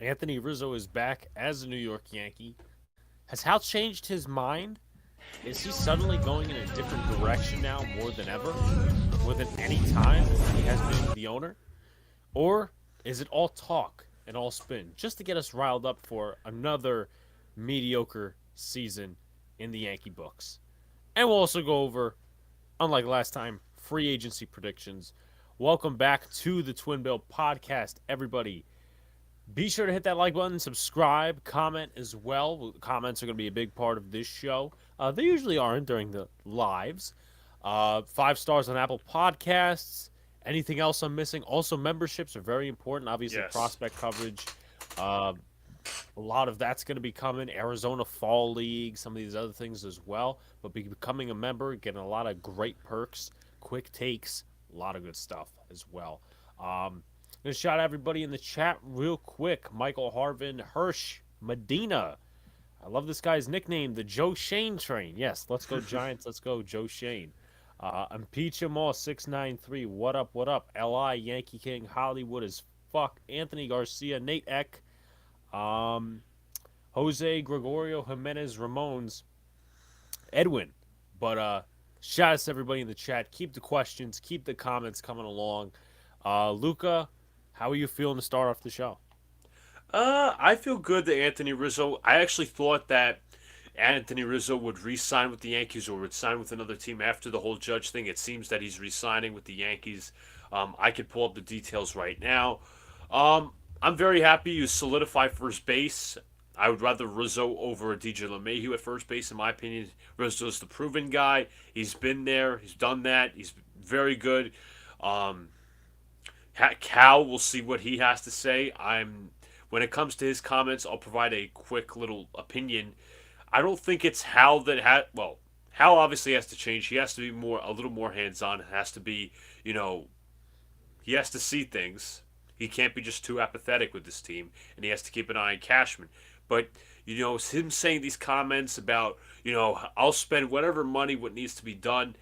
Anthony Rizzo is back as a New York Yankee. Has Hal changed his mind? Is he suddenly going in a different direction now more than ever? More than any time he has been the owner? Or is it all talk and all spin just to get us riled up for another mediocre season in the Yankee books? And we'll also go over, unlike last time, free agency predictions. Welcome back to the Twinbill podcast, everybody. Be sure to hit that like button, subscribe, comment as well. Comments are going to be a big part of this show. They usually aren't during the lives. 5 stars on Apple Podcasts. Anything else I'm missing? Also, memberships are very important. Obviously, Yes. prospect coverage. A lot of that's going to be coming. Arizona Fall League, some of these other things as well. But becoming a member, getting a lot of great perks, quick takes, a lot of good stuff as well. Gonna shout out everybody in the chat real quick. Michael Harvin, Hirsch, Medina. I love this guy's nickname, the Joe Shane train. Yes, let's go Giants. Let's go Joe Shane. Impeach him all 693. What up? What up? Li Yankee King Hollywood as fuck. Anthony Garcia, Nate Eck, Jose Gregorio Jimenez Ramones, Edwin. But shout out to everybody in the chat. Keep the questions, keep the comments coming along. Luca, how are you feeling to start off the show? I feel good that Anthony Rizzo. I actually thought that Anthony Rizzo would re-sign with the Yankees or would sign with another team after the whole Judge thing. It seems that he's re-signing with the Yankees. I could pull up the details right now. I'm very happy you solidify first base. I would rather Rizzo over DJ LeMahieu at first base, in my opinion. Rizzo's the proven guy. He's been there. He's done that. He's very good. Cal, we'll see what he has to say. When it comes to his comments, I'll provide a quick little opinion. I don't think it's Hal that Hal obviously has to change. He has to be a little more hands-on. It has to be, he has to see things. He can't be just too apathetic with this team, and he has to keep an eye on Cashman. But, him saying these comments about, I'll spend whatever money, what needs to be done,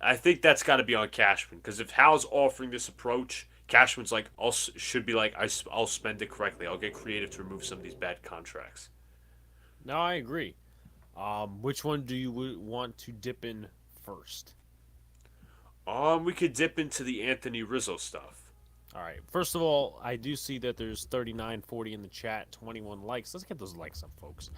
I think that's got to be on Cashman. Because if Hal's offering this approach, Cashman's like, I'll spend it correctly. I'll get creative to remove some of these bad contracts. No, I agree. Which one do you want to dip in first? We could dip into the Anthony Rizzo stuff. All right. First of all, I do see that there's 3940 in the chat, 21 likes. Let's get those likes up, folks.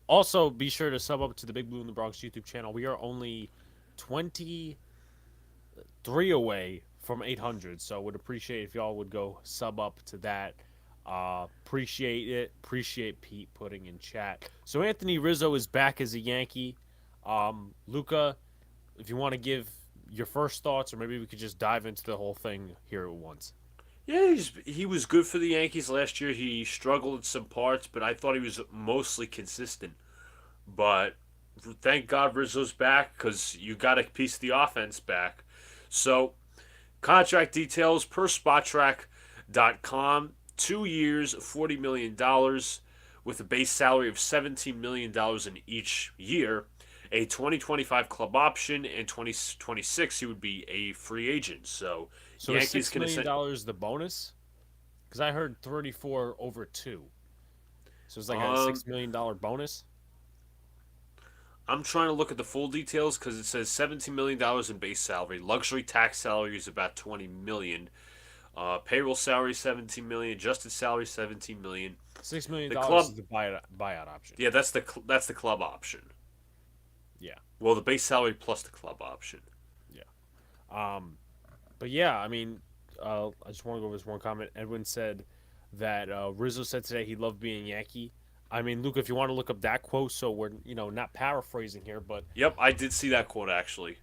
Also, be sure to sub up to the Big Blue in the Bronx YouTube channel. We are only 23 away from 800, so would appreciate if y'all would go sub up to that. Appreciate it. Appreciate Pete putting in chat. So Anthony Rizzo is back as a Yankee. Luca, if you want to give your first thoughts, or maybe we could just dive into the whole thing here at once. Yeah, he was good for the Yankees last year. He struggled in some parts, but I thought he was mostly consistent. But thank God Rizzo's back, because you got a piece of the offense back. So, contract details per SpotTrack.com. 2 years, $40 million, with a base salary of $17 million in each year. A 2025 club option, and 2026 he would be a free agent. So Yankees $6 million the bonus? Because I heard 34 over 2. So it's like a $6 million bonus? I'm trying to look at the full details because it says $17 million in base salary. Luxury tax salary is about $20 million. Payroll salary $17 million. Adjusted salary $17 million. $6 million is the buyout option. Yeah, that's the club option. Yeah. Well, the base salary plus the club option. Yeah. But yeah, I mean, I just want to go over this one comment. Edwin said that Rizzo said today he loved being Yankee. I mean, Luke, if you want to look up that quote, so we're not paraphrasing here, but yep, I did see that quote actually.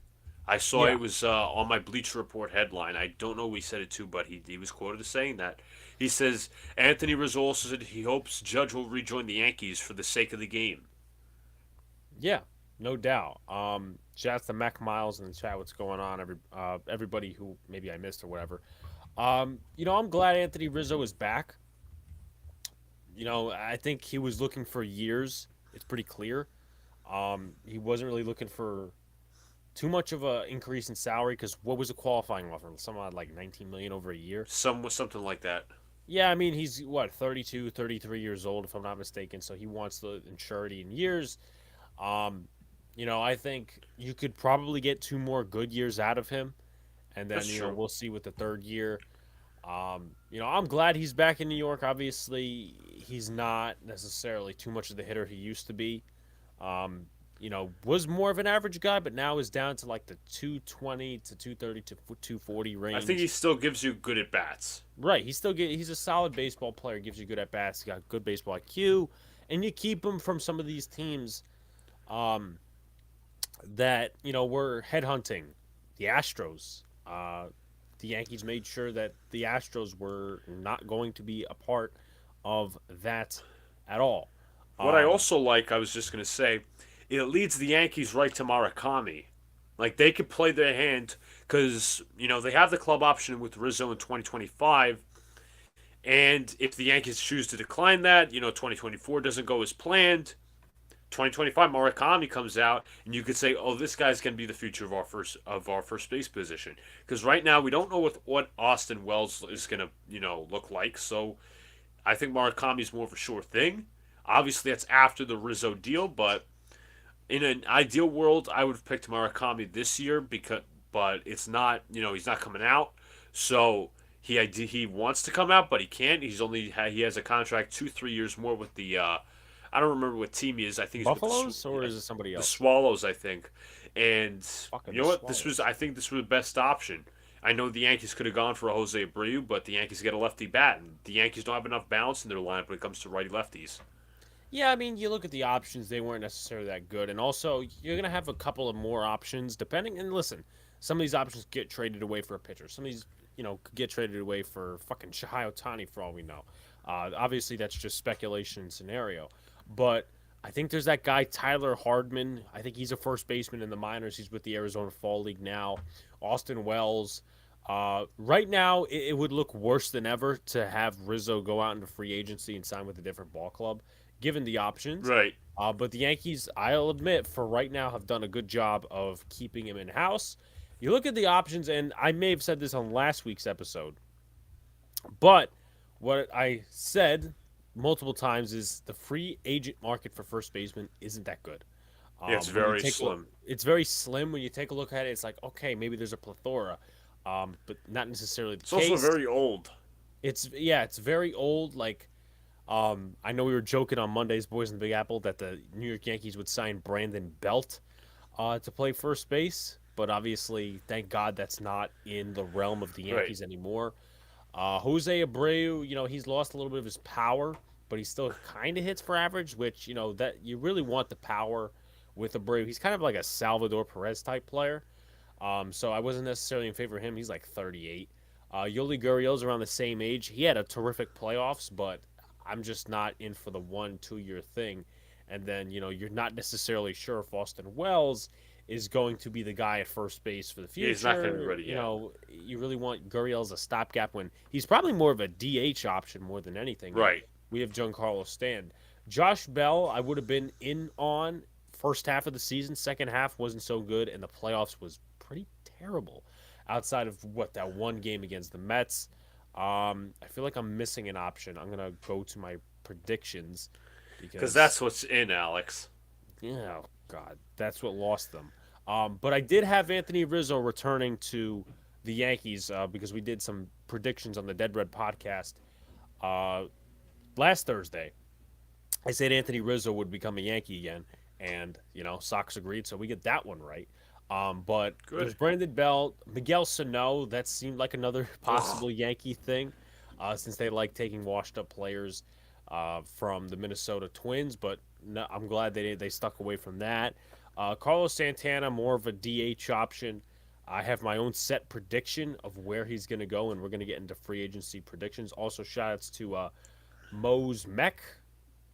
I saw it was on my Bleacher Report headline. I don't know who he said it to, but he was quoted as saying that. He says Anthony Rizzo also said he hopes Judge will rejoin the Yankees for the sake of the game. Yeah, No doubt. Shout out to Mac Miles in the chat. What's going on? Everybody who maybe I missed or whatever. I'm glad Anthony Rizzo is back. I think he was looking for years. It's pretty clear. He wasn't really looking for too much of a increase in salary because what was the qualifying offer? Something like 19 million over a year. Something like that. Yeah, I mean he's what 32, 33 years old if I'm not mistaken. So he wants the insurity in years. Um, I think you could probably get two more good years out of him, and then That's true. we'll see with the third year. I'm glad he's back in New York. Obviously, he's not necessarily too much of the hitter he used to be. Was more of an average guy, but now is down to like the 220 to 230 to 240 I think he range. still gives you good at bats. Right. He's a solid baseball player, gives you good at bats, he got good baseball IQ, and you keep him from some of these teams um, that, were headhunting the Astros. The Yankees made sure that the Astros were not going to be a part of that at all. What I Um, also like, I was just gonna say, it leads the Yankees right to Murakami. Like they could play their hand because they have the club option with Rizzo in 2025, and if the Yankees choose to decline that, 2024 doesn't go as planned. 2025 Murakami comes out, and you could say, "Oh, this guy's going to be the future of our first base position." Because right now we don't know what Austin Wells is going to look like. So I think Murakami's more of a sure thing. Obviously, that's after the Rizzo deal, but in an ideal world, I would have picked Murakami this year but it's not. He's not coming out, so he wants to come out, but he can't. He has a contract 2-3 years more with the. I don't remember what team he is. I think he's with Buffaloes, or is it somebody the else? Swallows. I think, and Fucking you the know what? This was. Swallows. I think this was the best option. I know the Yankees could have gone for a Jose Abreu, but the Yankees get a lefty bat, and the Yankees don't have enough balance in their lineup when it comes to righty lefties. Yeah, I mean, you look at the options; they weren't necessarily that good, and also you're gonna have a couple of more options depending. And listen, some of these options get traded away for a pitcher. Some of these, could get traded away for fucking Shohei Ohtani for all we know. Obviously, that's just speculation and scenario, but I think there's that guy Tyler Hardman. I think he's a first baseman in the minors. He's with the Arizona Fall League now. Austin Wells. Right now, it would look worse than ever to have Rizzo go out into free agency and sign with a different ball club given the options. Right. But the Yankees, I'll admit, for right now, have done a good job of keeping him in house. You look at the options, and I may have said this on last week's episode, but what I said multiple times is the free agent market for first baseman isn't that good. Yeah, it's When you very take a look, slim. it's very slim. When you take a look at it, it's like okay, maybe there's a plethora, but not necessarily the It's also case. very old. It's very old. Like I know we were joking on Monday's Boys in the Big Apple that the New York Yankees would sign Brandon Belt to play first base, but obviously, thank God that's not in the realm of the Right. Yankees anymore. Jose Abreu, he's lost a little bit of his power, but he still kind of hits for average, which that you really want the power with Abreu. He's kind of like a Salvador Perez type player. So I wasn't necessarily in favor of him. He's like 38. Yoli Gurriel's around the same age. He had a terrific playoffs, but I'm just not in for the 1-2 year thing. And then, you're not necessarily sure if Austin Wells is going to be the guy at first base for the Yeah, he's not going to be future. ready yet. You really want Gurriel as a stopgap when he's probably more of a DH option more than anything. And Right. we have Giancarlo Stand. Josh Bell, I would have been in on first half of the season. Second half wasn't so good, and the playoffs was pretty terrible outside of that one game against the Mets. I feel like I'm missing an option. I'm gonna go to my predictions Because because that's what's in, Alex. yeah, oh God, that's what lost them. But I did have Anthony Rizzo returning to the Yankees because we did some predictions on the Dead Red podcast uh, last Thursday. I said Anthony Rizzo would become a Yankee again, and Sox agreed, so we get that one right. But there's Good. Brandon Bell, Miguel Sano. That seemed like another Ugh. possible Yankee thing, since they like taking washed-up players from the Minnesota Twins. But no, I'm glad they stuck away from that. Carlos Santana, more of a DH option. I have my own set prediction of where he's going to go, and we're going to get into free agency predictions. Also, shout-outs to Mose Mech.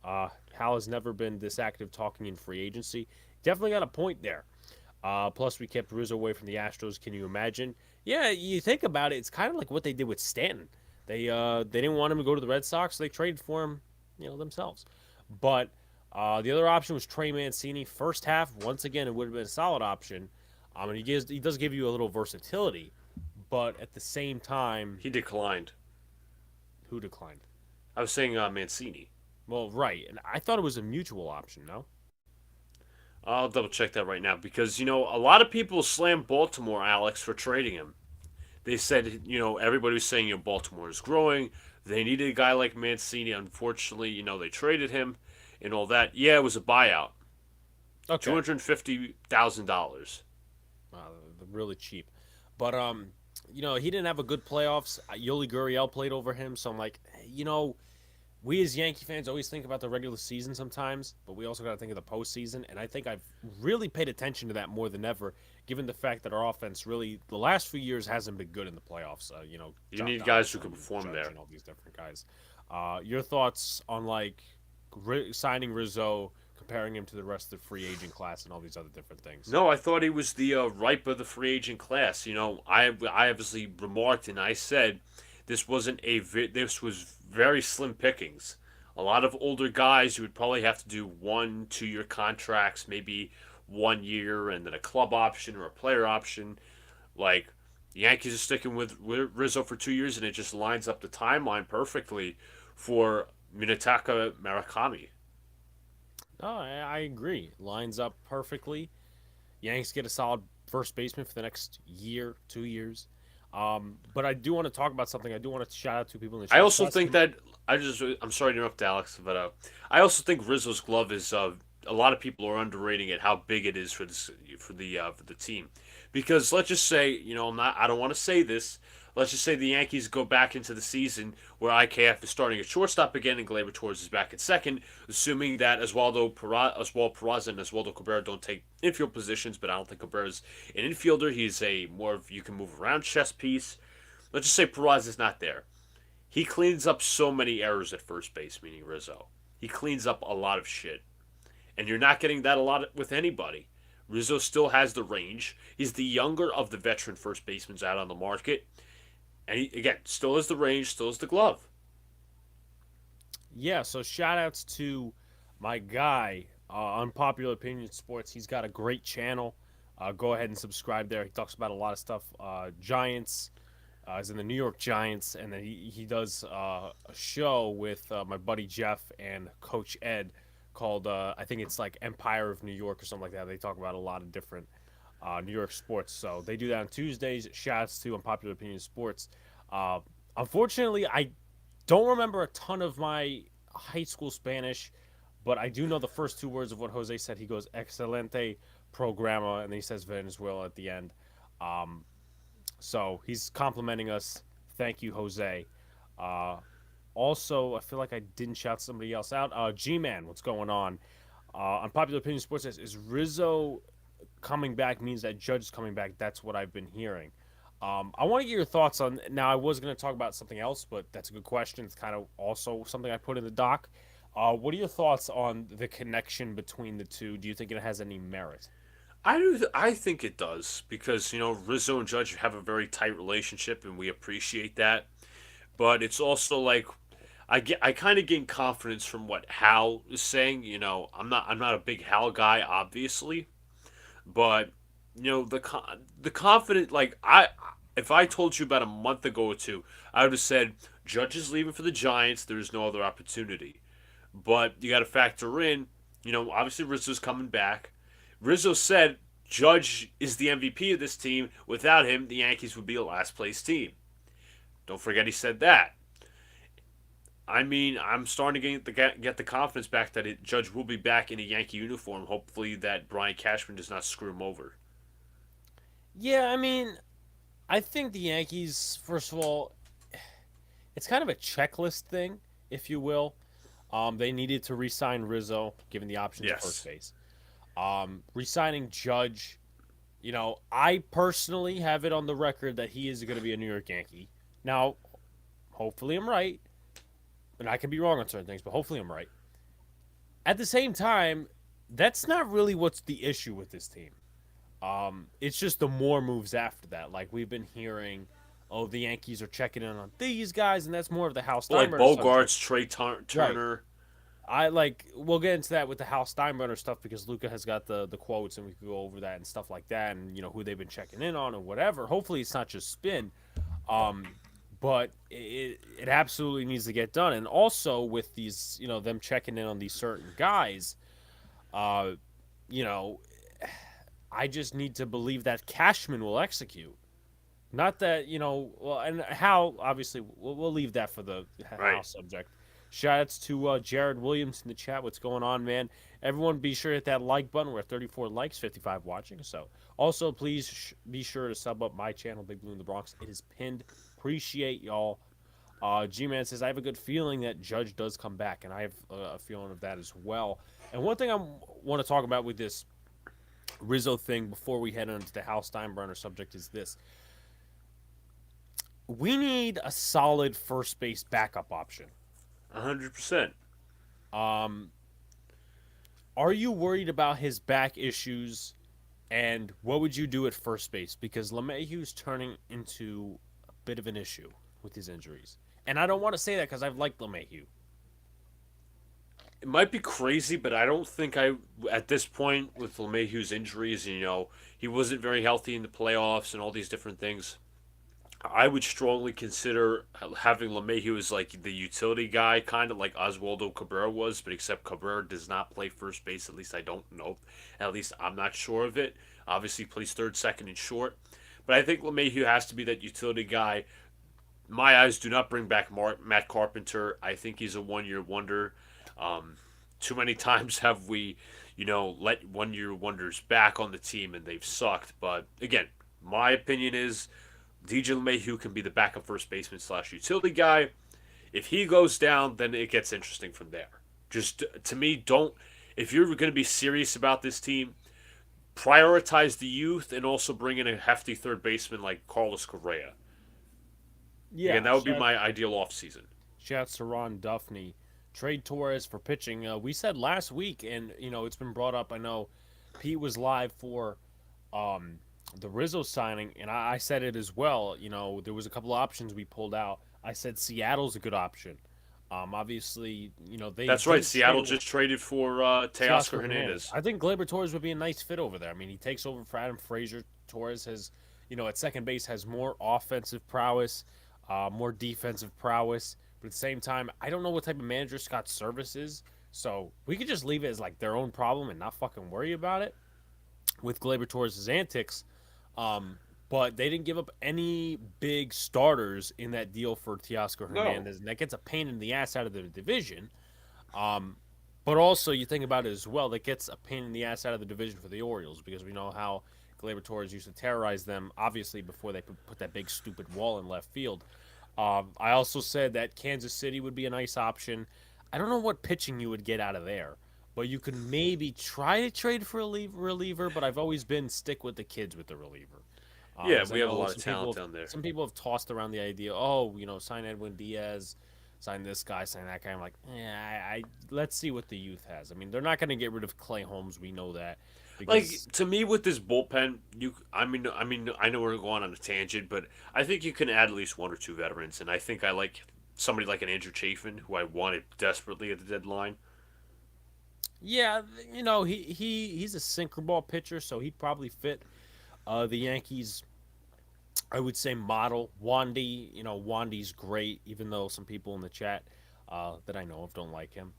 Hal has never been this active talking in free agency. definitely got a point there. Plus, we kept Rizzo away from the Astros. Can you imagine? Yeah, you think about it, it's kind of like what they did with Stanton. They didn't want him to go to the Red Sox, so they traded for him, themselves. But the other option was Trey Mancini. First half, once again, it would have been a solid option. And he does give you a little versatility, but at the same time, He declined. who declined? I was saying Mancini. Well, right, and I thought it was a mutual option. No. I'll double check that right now because a lot of people slammed Baltimore, Alex, for trading him. They said everybody was saying Baltimore is growing. They needed a guy like Mancini. Unfortunately, they traded him and all that. Yeah, it was a buyout. Okay. $250,000. Really cheap. But he didn't have a good playoffs. Yoli Gurriel played over him, so I'm like, we as Yankee fans always think about the regular season sometimes, but we also got to think of the postseason. And I think I've really paid attention to that more than ever, given the fact that our offense really the last few years hasn't been good in the playoffs. You need Josh guys who Donaldson, can perform Judge, there. and all these different guys. Your thoughts on signing Rizzo, comparing him to the rest of the free agent class, and all these other different things? No, I thought he was the ripe of the free agent class. I obviously remarked and I said this was very slim pickings. A lot of older guys who would probably have to do 1 2 year contracts, maybe 1 year and then a club option or a player option. Like the Yankees are sticking with Rizzo for 2 years, and it just lines up the timeline perfectly for Minataka Murakami. No, I agree. Lines up perfectly. Yanks get a solid first baseman for the next year, 2 years. But I do want to talk about something. I do want to shout out to people in the I chat. also think that I'm sorry to interrupt, Alex, but I also think Rizzo's glove is a lot of people are underrating it how big it is for this for the team, because let's just say I don't want to say this. Let's just say the Yankees go back into the season where IKF is starting at shortstop again and Gleyber Torres is back at second, assuming that Oswaldo Peraza and Oswaldo Cabrera don't take infield positions, but I don't think Cabrera's an infielder. He's a more of you can move around chess piece. Let's just say Peraza is not there. He cleans up so many errors at first base, meaning Rizzo. He cleans up a lot of shit. And you're not getting that a lot with anybody. Rizzo still has the range. He's the younger of the veteran first basemen out on the market. And he, again, still has the range, still has the glove. Yeah, so shout outs to my guy, Unpopular Opinion Sports. He's got a great channel. Go ahead and subscribe there. He talks about a lot of stuff. Giants, he's in the New York Giants, and then he does a show with my buddy Jeff and Coach Ed called, I think it's like Empire of New York or something like that. They talk about a lot of different New York sports. So they do that on Tuesdays. Shouts to Unpopular Opinion Sports. Uh, Unfortunately, I don't remember a ton of my high school Spanish, but I do know the first 2 words of what Jose said. He goes, excelente programa, and then he says Venezuela at the end. Um, so he's complimenting us. Thank you, Jose. Uh, Also, I feel like I didn't shout somebody else out. G-Man, what's going on? Unpopular Opinion Sports says, is Rizzo coming back means that Judge is coming back? That's what I've been hearing. I want to get your thoughts on. Now, I was going to talk about something else, but that's a good question. It's kind of also something I put in the doc. What are your thoughts on the connection between the two? Do you think it has any merit? I do. I think it does because Rizzo and Judge have a very tight relationship, and we appreciate that. But it's also like I kind of gain confidence from what Hal is saying. I'm not a big Hal guy, obviously, but the confident like I if I told you about a month ago or two, I would have said Judge is leaving for the Giants. There's no other opportunity, but you got to factor in. Obviously Rizzo's coming back. Rizzo said Judge is the MVP of this team. Without him, the Yankees would be a last place team. Don't forget he said that. I mean, I'm starting to get the confidence back that Judge will be back in a Yankee uniform. Hopefully, that Brian Cashman does not screw him over. Yeah, I mean, I think the Yankees, first of all, it's kind of a checklist thing, if you will. They needed to re-sign Rizzo, given the options at first Yes. base. Re-signing Judge, I personally have it on the record that he is going to be a New York Yankee. Now, hopefully I'm right, and I could be wrong on certain things, but hopefully I'm right. At the same time, that's not really what's the issue with this team. It's just the more moves after that. Like we've been hearing, oh, the Yankees are checking in on these guys, and that's more of the Hal Like Steinbrenner subject. Bogarts, Trey Right. Turner. We'll get into that with the Hal Steinbrenner stuff because Luca has got the quotes and we could go over that and stuff like that and who they've been checking in on and whatever. Hopefully it's not just spin. Um, but it absolutely needs to get done. And also with these, them checking in on these certain guys, uh, you know, I just need to believe that Cashman will execute. Not that well, and how obviously we'll leave that for the Right. house subject. Shoutouts to Jared Williams in the chat. What's going on, man? Everyone, be sure to hit that like button. We're at 34 likes, 55 watching. So, also please be sure to sub up my channel, Big Blue in the Bronx. It is pinned. Appreciate y'all. G-Man says I have a good feeling that Judge does come back, and I have a feeling of that as well. And one thing I want to talk about with this Rizzo thing before we head into the Hal Steinbrenner subject is this: we need a solid first base backup option. 100%. Um, are you worried about his back issues? And what would you do at first base? Because LeMahieu's turning into a bit of an issue with his injuries. And I don't want to say that because I've liked LeMahieu. It might be crazy, but I don't think at this point, with LeMahieu's injuries, he wasn't very healthy in the playoffs and all these different things. I would strongly consider having LeMahieu as like the utility guy, kind of like Oswaldo Cabrera was, but except Cabrera does not play first base. At least I don't know. At least I'm not sure of it. Obviously, plays third, second, and short. But I think LeMahieu has to be that utility guy. My eyes do not bring back Matt Carpenter. I think he's a 1 year wonder. Too many times have we, let 1 year wonders back on the team and they've sucked. But again, my opinion is DJ LeMahieu can be the backup first baseman / utility guy. If he goes down, then it gets interesting from there. Just to me, don't. If you're going to be serious about this team, prioritize the youth and also bring in a hefty third baseman like Carlos Correa. Again, Yeah, that would be my ideal offseason. shouts to Ron Duffney. Trade Torres for pitching. We said last week, and it's been brought up. I know Pete was live for um, the Rizzo signing, and I said it as well. There was a couple of options we pulled out. I said Seattle's a good option. Obviously, they That's right. did Seattle trade just traded for Teoscar Teoscar Hernandez. Hernandez. I think Gleyber Torres would be a nice fit over there. I mean, he takes over for Adam Frazier. Torres has, at second base has more offensive prowess, more defensive prowess. But at the same time, I don't know what type of manager Scott Service is. So we could just leave it as like their own problem and not fucking worry about it with Gleyber Torres' antics. Um, but they didn't give up any big starters in that deal for Teoscar No. Hernandez, and that gets a pain in the ass out of the division. Um, but also, you think about it as well, that gets a pain in the ass out of the division for the Orioles because we know how Gleyber Torres used to terrorize them, obviously, before they put that big stupid wall in left field. I also said that Kansas City would be a nice option. I don't know what pitching you would get out of there, but you could maybe try to trade for a reliever, but I've always been stick with the kids with the reliever. Yeah, As I we have a know lot of talent down there. some people have tossed around the idea, oh, sign Edwin Diaz, sign this guy, sign that guy. I'm like, yeah, let's see what the youth has. I mean, they're not going to get rid of Clay Holmes. We know that Like because to me, with this bullpen, I know we're going on a tangent, but I think you can add at least one or two veterans, and I think I like somebody like an Andrew Chafin, who I wanted desperately at the deadline. yeah, he's a sinker ball pitcher, so he'd probably fit the Yankees. I would say model Wandy. Wandy's great, even though some people in the chat that I know of don't like him.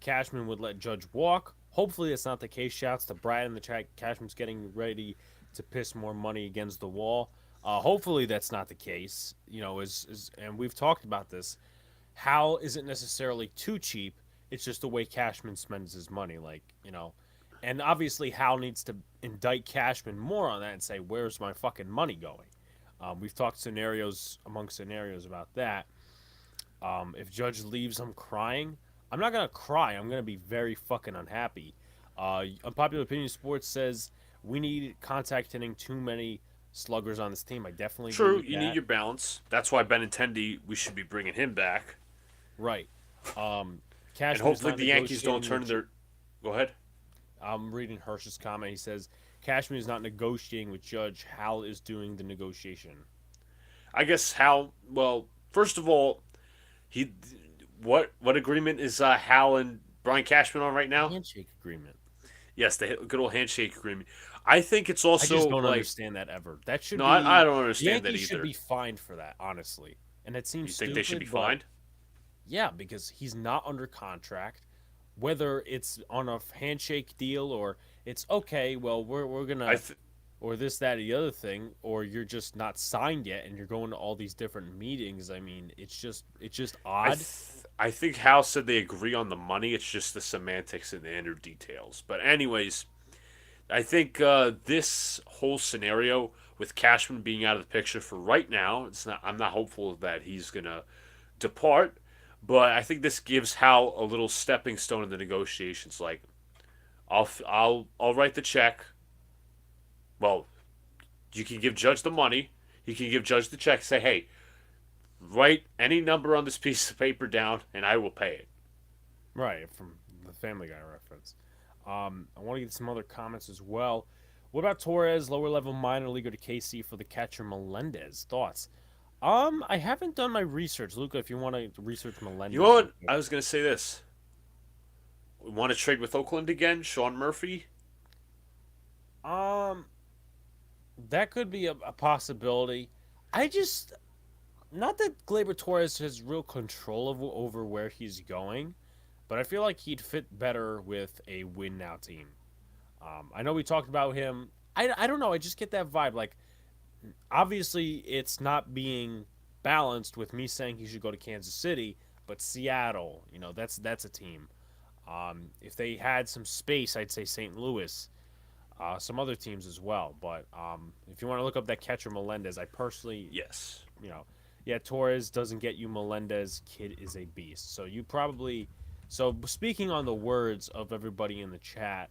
Cashman would let Judge walk. Hopefully, that's not the case. Shouts to Brad in the chat. Cashman's getting ready to piss more money against the wall. Hopefully, that's not the case. And we've talked about this. Hal isn't necessarily too cheap. It's just the way Cashman spends his money. And obviously, Hal needs to indict Cashman more on that and say, where's my fucking money going? We've talked scenarios about that. If Judge leaves, I'm crying. I'm not gonna cry. I'm gonna be very fucking unhappy. Unpopular opinion sports says we need contact hitting too many sluggers on this team. I definitely agree True, with you need that. your balance. That's why Benintendi, we should be bringing him back, Right. and Cashman's hopefully not the Yankees don't negotiating turn with. their. Go ahead. I'm reading Hirsch's comment. He says Cashman is not negotiating with Judge. Hal is doing the negotiation. I guess Hal. Well, first of all, he what agreement is Hal and Brian Cashman on right now? Handshake agreement. Yes, the good old handshake agreement. I think it's I just also don't like understand that ever. That should no, I be don't the understand that Yankees should either. be fined for that, honestly. And it seems You think they should be stupid, but fined? yeah, because he's not under contract. Whether it's on a handshake deal or it's okay, well, we're I gonna th- or this, that, or the other thing, or you're just not signed yet and you're going to all these different meetings. I mean, it's just odd. I think Hal said they agree on the money. It's just the semantics and the inner details. But anyways, I think this whole scenario with Cashman being out of the picture for right now, it's not. I'm not hopeful that he's gonna depart, but I think this gives Hal a little stepping stone in the negotiations. Like, I'll write the check. Well, you can give Judge the money. You can give Judge the check. Say, hey, write any number on this piece of paper down, and I will pay it. Right, from the Family Guy reference. I want to get some other comments as well. What about Torres, lower level minor leaguer to KC for the catcher Melendez? Thoughts? I haven't done my research, Luca. If you want to research You know Melendez, real what? quick. I was gonna say this. We want to trade with Oakland again, Sean Murphy. Um, that could be a possibility. I just not that Gleyber Torres has real control over where he's going, but I feel like he'd fit better with a win now team. I know we talked about him. I don't know. I just get that vibe. Like, obviously, it's not being balanced with me saying he should go to Kansas City, but Seattle, that's a team. If they had some space, I'd say St. Louis, some other teams as well. But if you want to look up that catcher Melendez, I personally, Yes. you know, yeah, Torres doesn't get you Melendez. Kid is a beast. So you probably, so speaking on the words of everybody in the chat,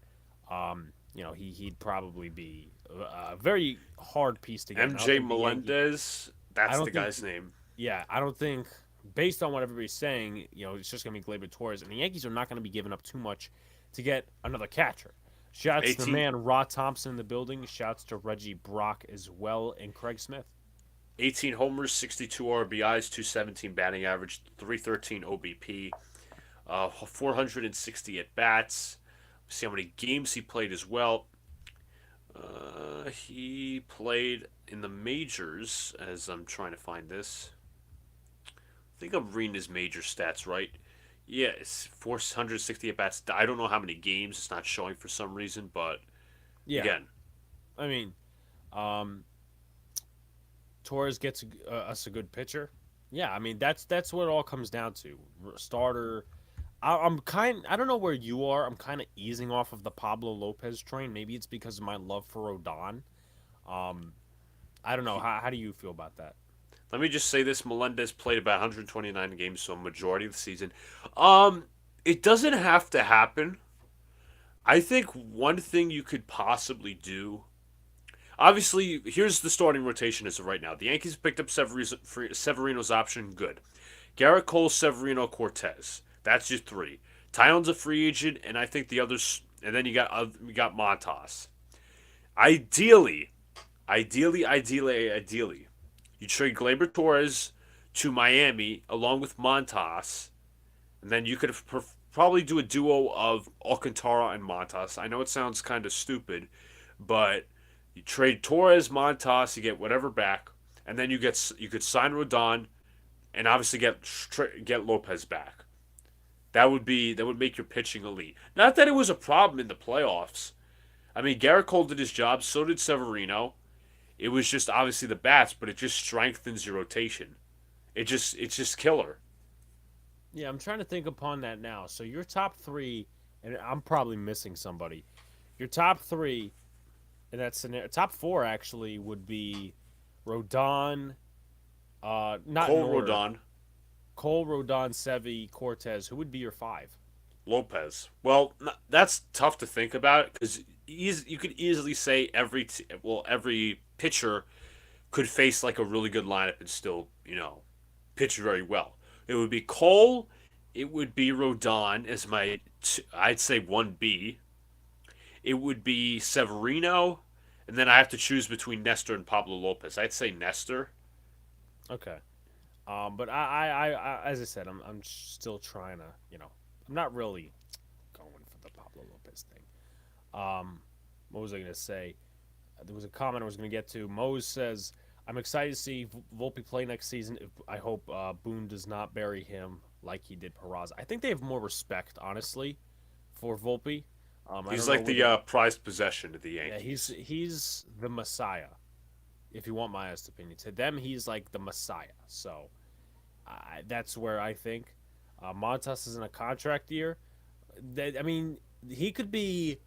he'd probably be a very hard piece to get. And I don't MJ think the Yankees. Melendez. I That's don't the think. guy's name. Yeah, I don't think. Based on what everybody's saying, it's just gonna be Gleyber Torres, and the Yankees are not gonna be giving up too much to get another catcher. Shouts to the 18, man Rod Thompson in the building. Shouts to Reggie Brock as well and Craig Smith. 18 homers, 62 RBIs, 217 batting average, 313 OBP, 460 at bats. See how many games he played as well. He played in the majors, as I'm trying to find this. I think I'm reading his major stats right. Yeah, it's 460 at bats. I don't know how many games. It's not showing for some reason, but Yeah, again, I mean, um, Torres gets us a good pitcher. Yeah, I mean that's what it all comes down to. Starter. I don't know where you are. I'm kind of easing off of the Pablo Lopez train. Maybe it's because of my love for Rodon. Um, I don't know. he, How do you feel about that? let me just say this: Melendez played about 129 games, so a majority of the season. Um, it doesn't have to happen. I think one thing you could possibly do. Obviously, here's the starting rotation as of right now. The Yankees picked up Severino's option. Good. Garrett Cole, Severino, Cortez. That's your three. Tyon's a free agent, and I think the others. And then you got Montas. Ideally, ideally, you trade Gleyber Torres to Miami along with Montas, and then you could probably do a duo of Alcantara and Montas. I know it sounds kind of stupid, but you trade Torres, Montas, you get whatever back, and then you could sign Rodon, and obviously get Lopez back. That would make your pitching elite. Not that it was a problem in the playoffs. I mean, Garrett Cole did his job, so did Severino. It was just obviously the bats, but it just strengthens your rotation. It's just killer. Yeah, I'm trying to think upon that now. So your top three, and I'm probably missing somebody. Your top three in that scenario, top four actually would be Rodon, not in Cole order. Rodon, Cole, Rodon, Sevy, Cortez. Who would be your five? Lopez. Well, that's tough to think about because you could easily say every pitcher could face like a really good lineup and still pitch very well. It would be Cole. It would be Rodon as my I'd say 1B. it would be Severino, and then I have to choose between Nestor and Pablo Lopez. I'd say Nestor. Okay. But as I said, I'm still trying to, I'm not really going for the Pablo Lopez thing. What was I gonna say? There was a comment I was gonna get to. Mose says, "I'm excited to see Volpe play next season. I hope Boone does not bury him like he did Peraza. I think they have more respect, honestly, for Volpe. I He's don't know like the whether, prized possession of the yeah, Yankees. he's the Messiah. If you want my honest opinion, to them he's like the Messiah. So that's where I think Montas is in a contract year. I mean, he could be.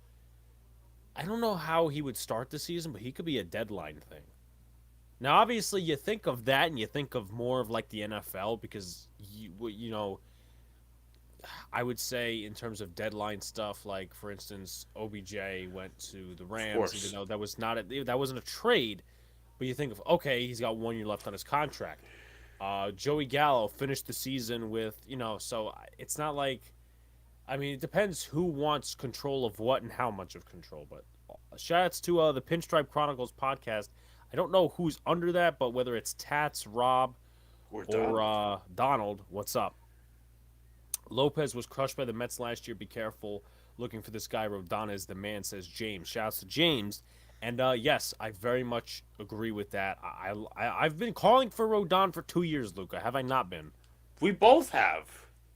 I don't know how he would start the season, but he could be a deadline thing. Now, obviously, you think of that, and you think of more of like the NFL because I would say in terms of deadline stuff, like for instance, OBJ went to the Of Rams, even course. though that wasn't a trade. But you think of, okay, he's got 1 year left on his contract. Joey Gallo finished the season with, so it's not like, I mean, it depends who wants control of what and how much of control. But shout outs to the Pinstripe Chronicles podcast. I don't know who's under that, but whether it's Tats, Rob, We're or Donald. Donald, what's up? Lopez was crushed by the Mets last year. Be careful looking for this guy. Rodon is the man, says James. Shouts to James. And yes, I very much agree with that. I've been calling for Rodon for 2 years, Luca. Have I not been? We both have.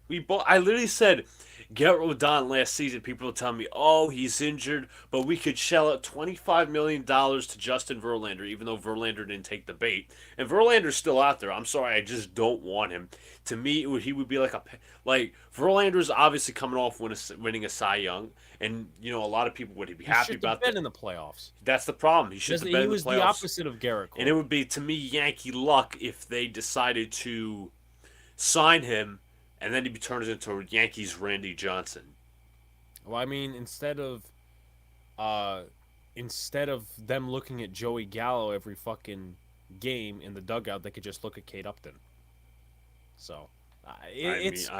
We both. I literally said, get Rodon last season. People will tell me, oh, he's injured, but we could shell out $25 million to Justin Verlander, even though Verlander didn't take the bait. And Verlander's still out there. I'm sorry, I just don't want him. To me, he would be like Verlander's obviously coming off winning a Cy Young, and a lot of people would be He happy should have about been that. in the playoffs. That's the problem. He should have been He in the was the playoffs, opposite of Garrett and it Cole. would be to me Yankee luck if they decided to sign him, and then he turns into Yankees Randy Johnson. Well, I mean, instead of them looking at Joey Gallo every fucking game in the dugout, they could just look at Kate Upton. So, it's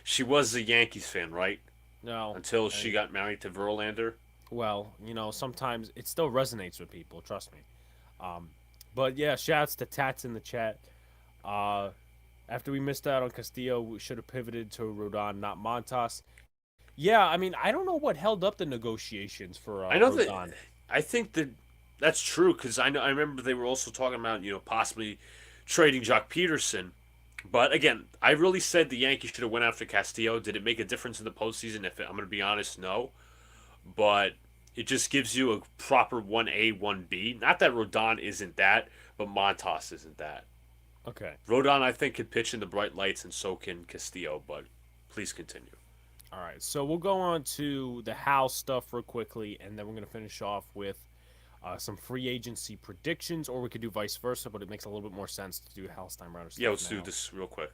She was a Yankees fan, right? no. Until she got married to Verlander. Well, sometimes it still resonates with people. Trust me. Um, but yeah, shouts to Tats in the chat. Uh, After we missed out on Castillo, we should have pivoted to Rodon, not Montas. Yeah, I mean, I don't know what held up the negotiations for I know that. Rodon. I think that's true because I remember they were also talking about possibly trading Jock Peterson. But again, I really said the Yankees should have went after Castillo. Did it make a difference in the postseason? I'm going to be honest, no. But it just gives you a proper 1A, 1B. Not that Rodon isn't that, but Montas isn't that. Okay. Rodon, I think, could pitch in the bright lights, and so can Castillo, but please continue. All right. So we'll go on to the House stuff real quickly, and then we're going to finish off with some free agency predictions, or we could do vice versa, but it makes a little bit more sense to do House time router stuff. Yeah, let's do this real quick.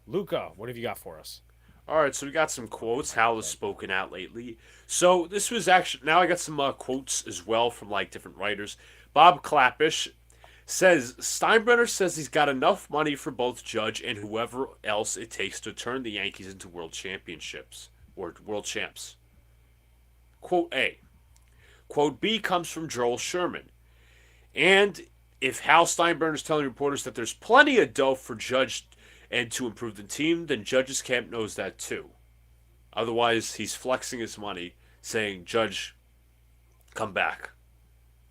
Luca, what have you got for us? All right, so we got some quotes. Hal has spoken out lately. So this was actually, now I got some quotes as well from like different writers. Bob Clappish says Steinbrenner says he's got enough money for both Judge and whoever else it takes to turn the Yankees into world championships or world champs. Quote A. Quote B comes from Joel Sherman. And if Hal Steinbrenner is telling reporters that there's plenty of dough for Judge and to improve the team, then Judge's camp knows that too. Otherwise, he's flexing his money, saying, Judge, come back.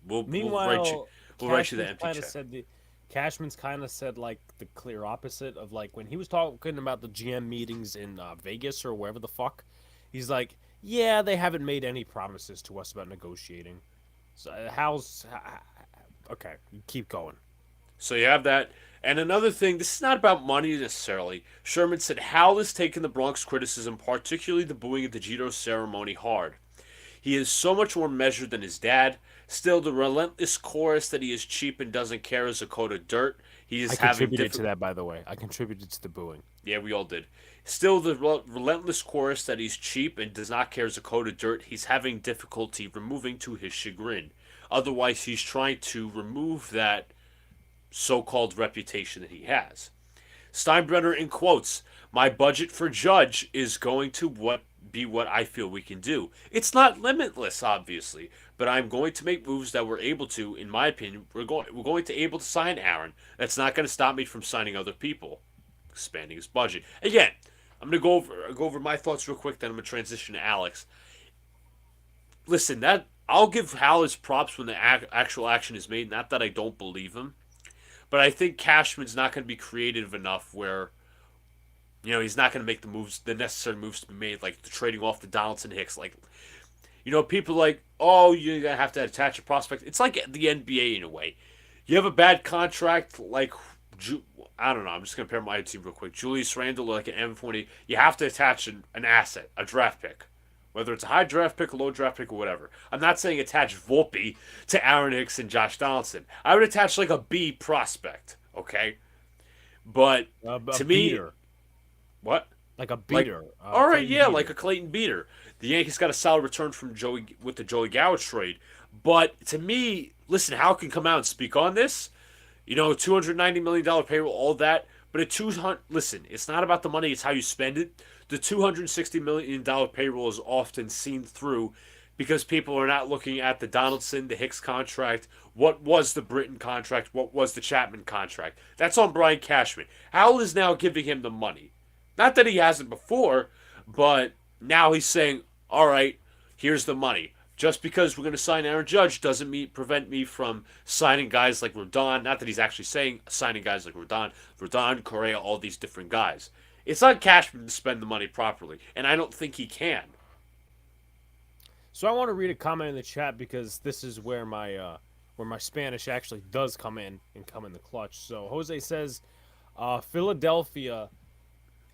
Meanwhile, we'll write you the empty check. Cashman's kind of said like the clear opposite of like when he was talking about the GM meetings in Vegas or wherever the fuck. He's like, yeah, they haven't made any promises to us about negotiating. So okay? Keep going. So you have that. And another thing, this is not about money necessarily. Sherman said Hal has taken the Bronx criticism, particularly the booing at the Jeter ceremony, hard. He is so much more measured than his dad. Still, the relentless chorus that he is cheap and doesn't care is a coat of dirt. He is I contributed to that, by the way. I contributed to the booing. Yeah, we all did. Still, the relentless chorus that he's cheap and does not care is a coat of dirt. He's having difficulty removing to his chagrin. Otherwise, he's trying to remove that so-called reputation that he has. Steinbrenner in quotes, my budget for Judge is going to what be what I feel we can do. It's not limitless, obviously, but I'm going to make moves that we're able to. In my opinion, we're going to able to sign Aaron. That's not going to stop me from signing other people, expanding his budget. Again, I'm going to go over my thoughts real quick. Then I'm going to transition to Alex. Listen, that I'll give Hal his props when the actual action is made. Not that I don't believe him, but I think Cashman's not going to be creative enough where he's not going to make the necessary moves to be made, like the trading off the Donaldson Hicks. Like, people like, oh, you're going to have to attach a prospect. It's like the NBA in a way. You have a bad contract, like, I don't know, I'm just going to compare my team real quick. Julius Randle, like an M40, you have to attach an asset, a draft pick. Whether it's a high draft pick, a low draft pick, or whatever. I'm not saying attach Volpe to Aaron Hicks and Josh Donaldson. I would attach like a B prospect, okay? But A to me, beater. what? Like a beater. All right, Clayton yeah, Beater. like a Clayton Beater. The Yankees got a solid return from Joey with the Joey Gallo trade. But to me, listen, Hal can come out and speak on this. $290 million payroll, all that. But listen, it's not about the money, it's how you spend it. The $260 million payroll is often seen through because people are not looking at the Donaldson, the Hicks contract, what was the Britton contract, what was the Chapman contract. That's on Brian Cashman. Hal is now giving him the money. Not that he hasn't before, but now he's saying, all right, here's the money. Just because we're going to sign Aaron Judge doesn't prevent me from signing guys like Rodon. Not that he's actually saying signing guys like Rodon, Correa, all these different guys. It's on Cashman to spend the money properly, and I don't think he can. So I want to read a comment in the chat because this is where my Spanish actually does come in and come in the clutch. So Jose says, Philadelphia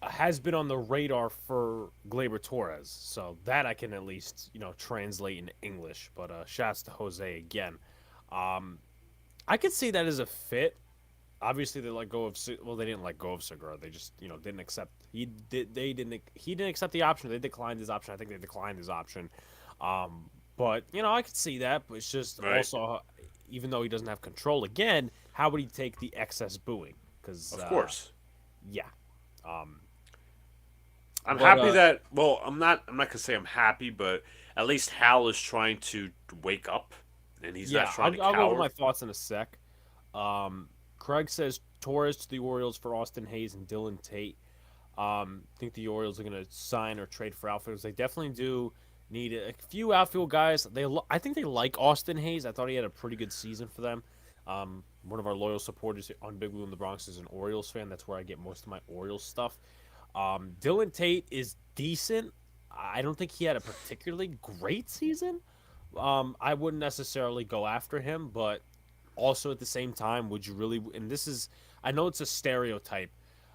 has been on the radar for Gleyber Torres. So that I can at least, translate into English. But shouts to Jose again. I could see that as a fit. Obviously, they let go of. Well, they didn't let go of Segura. They just, didn't accept. He didn't accept the option. They declined his option. I think they declined his option. But I could see that. But it's just Right. also, even though he doesn't have control, again, how would he take the excess booing? Because Of course. yeah. Um, I'm But, happy that. Well, I'm not gonna say I'm happy, but at least Hal is trying to wake up, and he's not trying to I'll go cower. over my thoughts in a sec. Craig says Torres to the Orioles for Austin Hayes and Dylan Tate. Think the Orioles are going to sign or trade for outfielders. They definitely do need a few outfield guys. I think they like Austin Hayes. I thought he had a pretty good season for them. One of our loyal supporters on Big Blue in the Bronx is an Orioles fan. That's where I get most of my Orioles stuff. Dylan Tate is decent. I don't think he had a particularly great season. I wouldn't necessarily go after him, but also at the same time, would you really? And this is, I know it's a stereotype,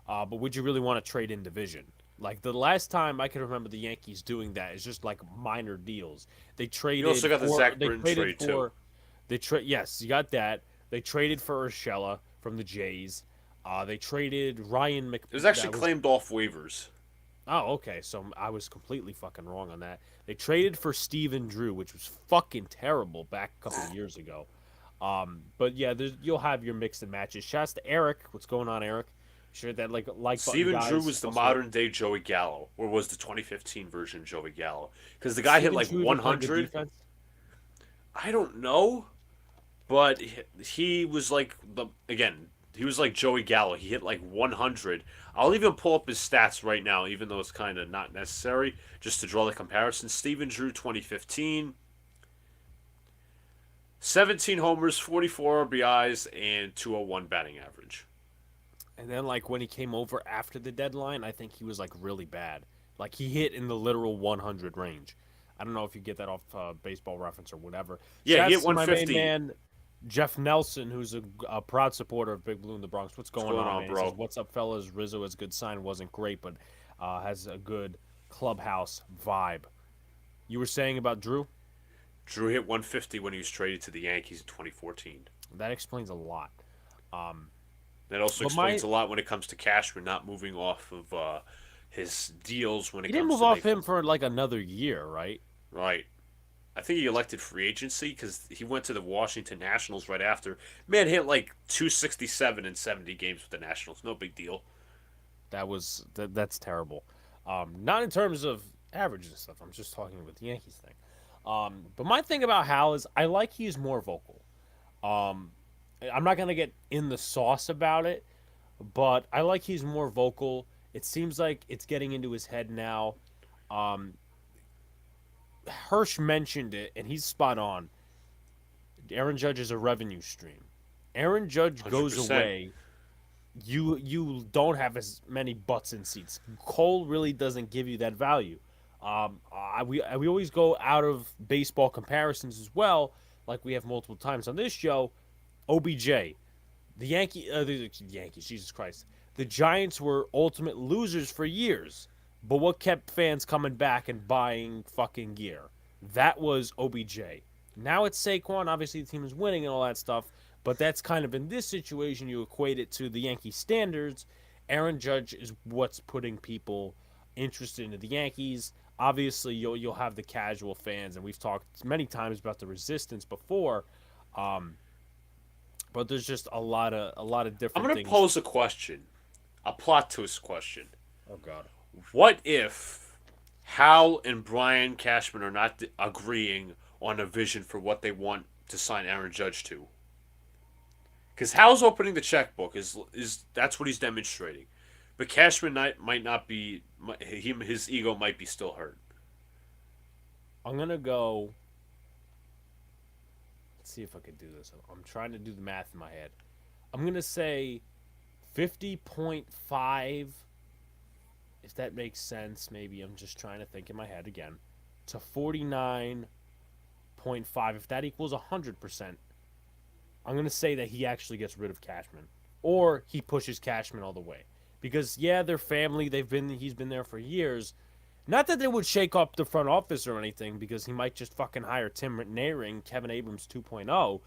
but would you really want to trade in division? Like the last time I can remember the Yankees doing that is just like minor deals. They traded. You also got the Zach Britton trade, too. Yes, you got that. They traded for Urshela from the Jays. They traded Ryan Mc. It was actually claimed off waivers. Oh, okay. So I was completely fucking wrong on that. They traded for Steven Drew, which was fucking terrible back a couple of years ago. But yeah, you'll have your mix and matches. Shouts to Eric. What's going on, Eric? Sure that like Steven guys Drew was the also- modern day Joey Gallo, or was the 2015 version of Joey Gallo? Because the guy hit Steven like Drew even played good 100. defense? I don't know, but he was like he was like Joey Gallo. He hit like 100. I'll even pull up his stats right now, even though it's kind of not necessary, just to draw the comparison. Steven Drew 2015. 17 homers, 44 RBIs, and 201 batting average. And then like when he came over after the deadline, I think he was like really bad. Like he hit in the literal 100 range. I don't know if you get that off Baseball Reference or whatever. Yeah, he Shouts hit to my main 150. man, Jeff Nelson, who's a proud supporter of Big Blue in the Bronx. What's going on, man? He bro? says, what's up, fellas? Rizzo has a good sign. Wasn't great, but has a good clubhouse vibe. You were saying about Drew? Drew hit 150 when he was traded to the Yankees in 2014. That explains a lot. That also But explains a lot when it comes to Cashman not moving off of his deals when it He comes didn't move to off him for like another year, right? Right. I think he elected free agency because he went to the Washington Nationals right after. Man hit like 267 in 70 games with the Nationals. No big deal. That's terrible. Not in terms of average and stuff. I'm just talking about the Yankees thing. But my thing about Hal is I like he's more vocal. Um, I'm not gonna get in the sauce about it, but I like he's more vocal. It seems like it's getting into his head now. Um, Hirsch mentioned it, and he's spot on. Aaron Judge is a revenue stream. Aaron Judge goes 100%. away, you don't have as many butts in seats. Cole really doesn't give you that value. We always go out of baseball comparisons as well, like we have multiple times on this show. OBJ, the Yankees, Jesus Christ, the Giants were ultimate losers for years, but what kept fans coming back and buying fucking gear? That was OBJ. Now it's Saquon. Obviously, the team is winning and all that stuff, but that's kind of in this situation. You equate it to the Yankee standards. Aaron Judge is what's putting people interested into the Yankees. Obviously, you'll have the casual fans, and we've talked many times about the resistance before. Um, but there's just a lot of I'm different going to things. pose a question, a plot twist question. Oh God. What if Hal and Brian Cashman are not agreeing on a vision for what they want to sign Aaron Judge to? Because Hal's opening the checkbook is that's what he's demonstrating, but Cashman might not be. His ego might be still hurt. I'm gonna go. Let's see if I can do this. I'm trying to do the math in my head. I'm gonna say 50.5. If that makes sense, maybe I'm just trying to think in my head again. To 49.5. If that equals 100%, I'm gonna say that he actually gets rid of Cashman, or he pushes Cashman all the way. Because yeah, they're family. He's been there for years. Not that they would shake up the front office or anything, because he might just fucking hire Tim Nehring, Kevin Abrams 2.0.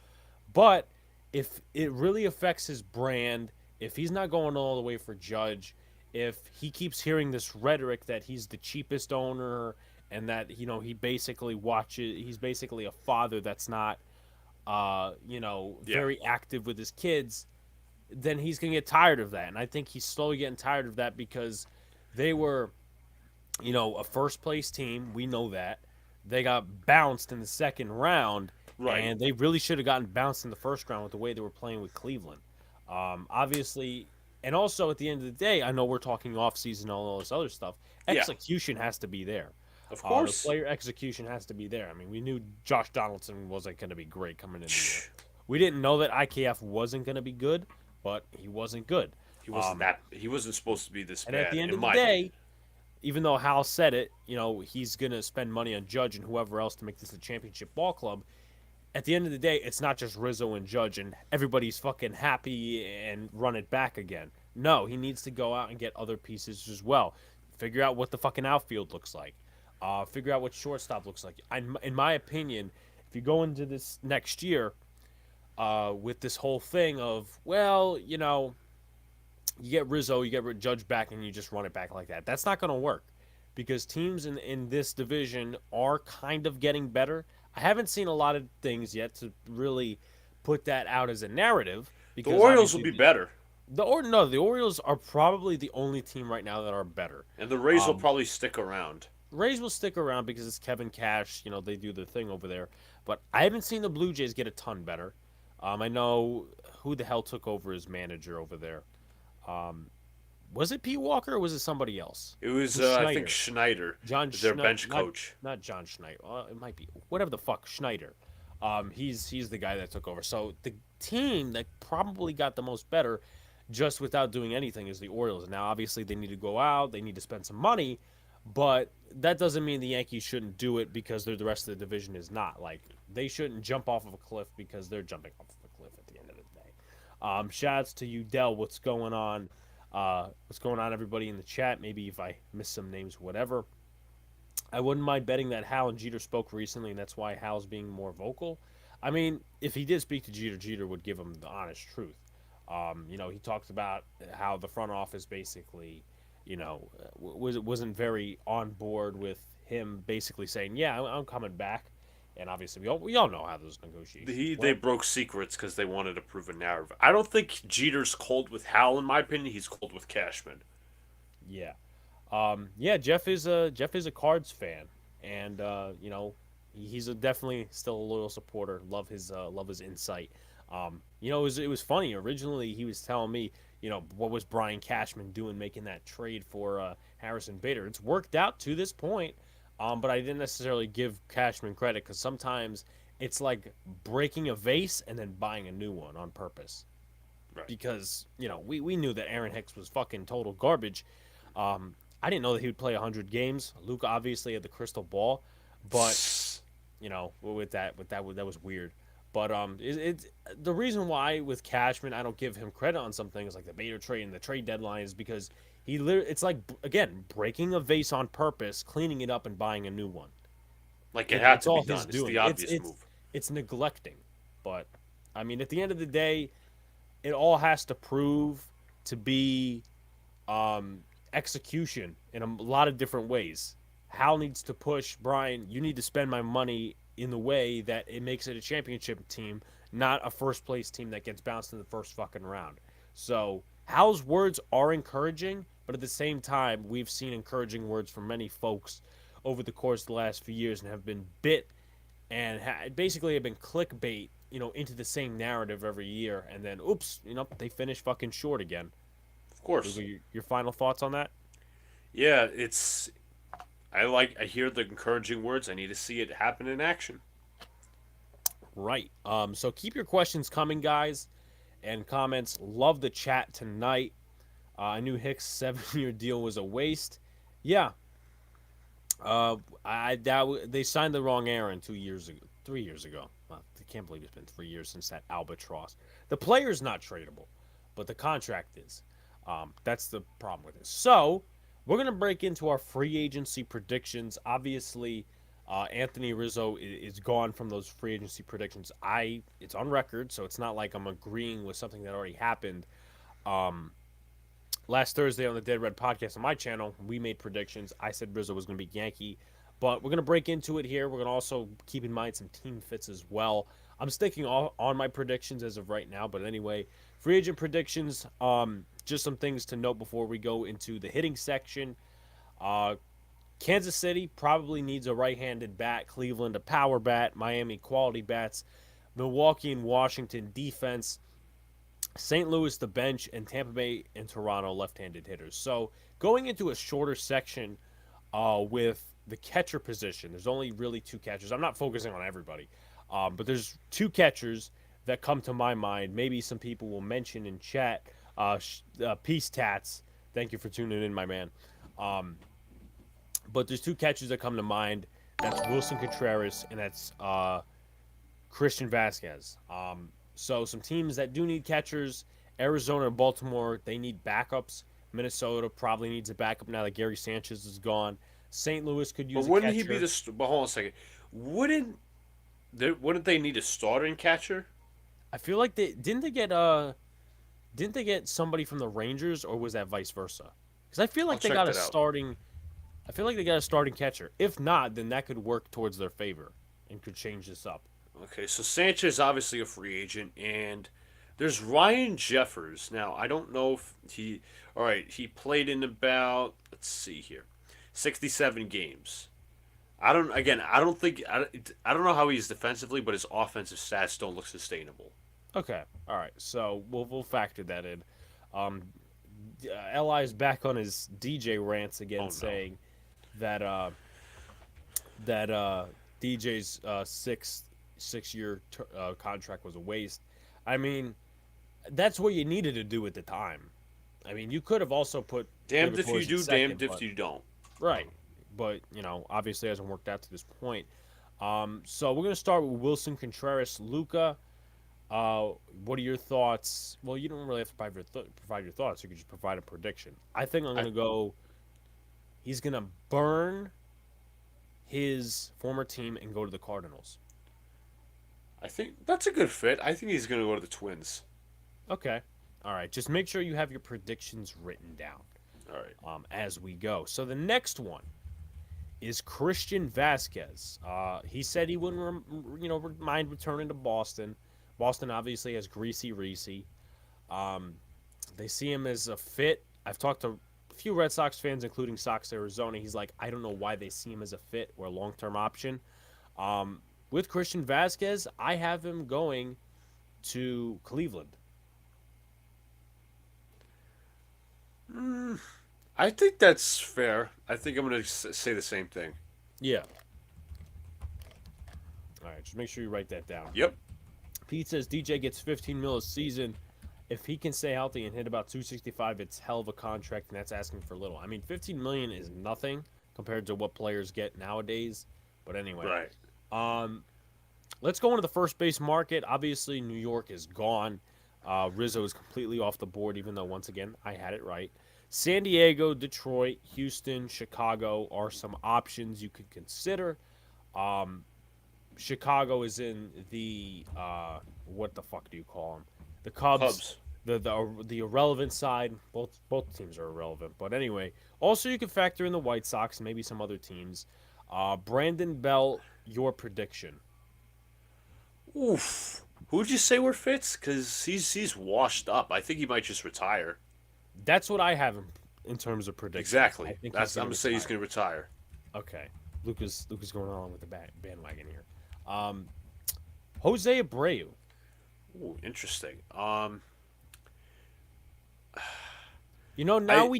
But if it really affects his brand, if he's not going all the way for Judge, if he keeps hearing this rhetoric that he's the cheapest owner and that he's basically a father that's not Yeah, very active with his kids, then he's gonna get tired of that. And I think he's slowly getting tired of that because they were a first place team. We know that. They got bounced in the second round, right. and they really should have gotten bounced in the first round with the way they were playing with Cleveland. Obviously, and also at the end of the day, I know we're talking off season, all this other stuff. Yeah, Execution has to be there. of The course. player execution has to be there. I mean, we knew Josh Donaldson wasn't going to be great coming in the year. We didn't know that IKF wasn't going to be good, but he wasn't good. He wasn't Um, that. He wasn't supposed to be this and at bad, the end in of the my opinion. day, even though Hal said it, he's going to spend money on Judge and whoever else to make this a championship ball club. At the end of the day, it's not just Rizzo and Judge and everybody's fucking happy and run it back again. No, he needs to go out and get other pieces as well. Figure out what the fucking outfield looks like. Figure out what shortstop looks like. In my opinion, if you go into this next year with this whole thing of, well, you get Rizzo, you get Judge back, and you just run it back like that. That's not going to work because teams in this division are kind of getting better. I haven't seen a lot of things yet to really put that out as a narrative The because Orioles will obviously be better, the Orioles are probably the only team right now that are better. and the Rays will Um, probably stick around. Rays will stick around because it's Kevin Cash. They do their thing over there. But I haven't seen the Blue Jays get a ton better. I know who the hell took over as manager over there. Um, was it Pete Walker or was it somebody else? It was, It was I think, Schneider. Schneider, John their Schneider, bench not coach. not John Schneider. It might be whatever the fuck Schneider. He's the guy that took over. So the team that probably got the most better, just without doing anything, is the Orioles. Now, obviously, they need to go out. They need to spend some money, but that doesn't mean the Yankees shouldn't do it because the rest of the division is not. Like they shouldn't jump off of a cliff because they're jumping off of a cliff at the end of the day. Shouts to you, Dell. What's going on? What's going on, everybody in the chat? Maybe if I miss some names, whatever. I wouldn't mind betting that Hal and Jeter spoke recently, and that's why Hal's being more vocal. I mean, if he did speak to Jeter, Jeter would give him the honest truth. He talked about how the front office basically, wasn't very on board with him basically saying, "Yeah, I'm coming back," and obviously we all know how those negotiations They went. broke secrets because they wanted to prove a narrative. I don't think Jeter's cold with Hal, in my opinion. He's cold with Cashman. Yeah. Yeah, Jeff is a Cards fan, and he's definitely still a loyal supporter. Love his insight. It was funny. Originally, he was telling me, what was Brian Cashman doing making that trade for Harrison Bader. It's worked out to this point, but I didn't necessarily give Cashman credit because sometimes it's like breaking a vase and then buying a new one on purpose. Right. Because we knew that Aaron Hicks was fucking total garbage. I didn't know that he would play 100 games. Luke obviously had the crystal ball, but that was weird. But the reason why with Cashman I don't give him credit on some things like the Bader trade and the trade deadline is because it's like again breaking a vase on purpose, cleaning it up and buying a new one. Like it had It's to be all his done. It's doing. the obvious move. It's neglecting. But I mean, at the end of the day, it all has to prove to be execution in a lot of different ways. Hal needs to push Brian. You need to spend my money in the way that it makes it a championship team, not a first place team that gets bounced in the first fucking round. So Hal's words are encouraging, but at the same time, we've seen encouraging words from many folks over the course of the last few years and have been bit and basically have been clickbait, into the same narrative every year, and then oops, they finish fucking short again. Of course. Your final thoughts on that? Yeah, it's. I hear the encouraging words. I need to see it happen in action. Right. So keep your questions coming, guys, and comments. Love the chat tonight. I knew Hicks' 7-year deal was a waste. Yeah. They signed the wrong Aaron 2 years ago, 3 years ago. Well, I can't believe it's been 3 years since that albatross. The player's not tradable, but the contract is. That's the problem with this. So we're gonna break into our free agency predictions. Obviously, Anthony Rizzo is gone from those free agency predictions. It's on record, so it's not like I'm agreeing with something that already happened. Um, Last Thursday on the Dead Red podcast on my channel, we made predictions. I said Rizzo was going to be Yankee, but we're going to break into it here. We're going to also keep in mind some team fits as well. I'm sticking on my predictions as of right now, but anyway, free agent predictions. Just some things to note before we go into the hitting section. Kansas City probably needs a right-handed bat. Cleveland a power bat. Miami quality bats. Milwaukee and Washington defense. St. Louis the bench, and Tampa Bay and Toronto left-handed hitters. So going into a shorter section with the catcher position, there's only really two catchers. I'm not focusing on everybody, but there's two catchers that come to my mind. Maybe some people will mention in chat. Peace Tats, thank you for tuning in, my man. But there's two catchers that come to mind. That's Wilson Contreras and that's Christian Vasquez. So some teams that do need catchers, Arizona and Baltimore, they need backups. Minnesota probably needs a backup now that Gary Sanchez is gone. St. Louis could use But a wouldn't catcher. he be the? But hold on a second. Wouldn't they need a starting catcher? I feel like didn't they get somebody from the Rangers or was that vice versa? Because I feel I'll like they check got a that out. starting. I feel like they got a starting catcher. If not, then that could work towards their favor and could change this up. Okay, so Sanchez is obviously a free agent, and there's Ryan Jeffers. Now I don't know if he. All right, he played in about, let's see here, 67 games. I don't. Again, I don't think. I don't know how he's defensively, but his offensive stats don't look sustainable. Okay, all right. So we'll factor that in. Um, Li is back on his DJ rants Oh again, no. saying that DJ's six-year contract was a waste. I mean, that's what you needed to do at the time. I mean, you could have also put Damned David if you Torres in do, second, damned if but you don't. right. But obviously hasn't worked out to this point. So we're gonna start with Wilson Contreras, Luca. What are your thoughts? Well, you don't really have to provide your thoughts. You could just provide a prediction. I think I'm I, gonna go. He's gonna burn his former team and go to the Cardinals. I think that's a good fit. I think he's going to go to the Twins. Okay. All right. Just make sure you have your predictions written down All right. as we go. So the next one is Christian Vasquez. He said he wouldn't, mind returning to Boston. Boston obviously has Greasy Reese. They see him as a fit. I've talked to a few Red Sox fans, including Sox Arizona, he's like, I don't know why they see him as a fit or a long-term option. With Christian Vasquez, I have him going to Cleveland. I think that's fair. I think I'm going to say the same thing. Yeah. All right, just make sure you write that down. Yep. Pete says DJ gets 15 mil a season. If he can stay healthy and hit about 265, it's hell of a contract, and that's asking for little. I mean, 15 million is nothing compared to what players get nowadays. But anyway, Right. Let's go into the first base market. Obviously, New York is gone. Rizzo is completely off the board, even though, once again, I had it right. San Diego, Detroit, Houston, Chicago are some options you could consider. Chicago is in the what the fuck do you call them? The Cubs. Cubs. The irrelevant side. Both teams are irrelevant, but anyway. Also, you can factor in the White Sox and maybe some other teams. Brandon Bell, your prediction? Oof. Who'd you say were fits? Because he's washed up. I think he might just retire. That's what I have in terms of prediction. Exactly. I think I'm gonna say he's gonna retire. Okay, Lucas going along with the bandwagon here. Jose Abreu. Ooh, interesting. You know, now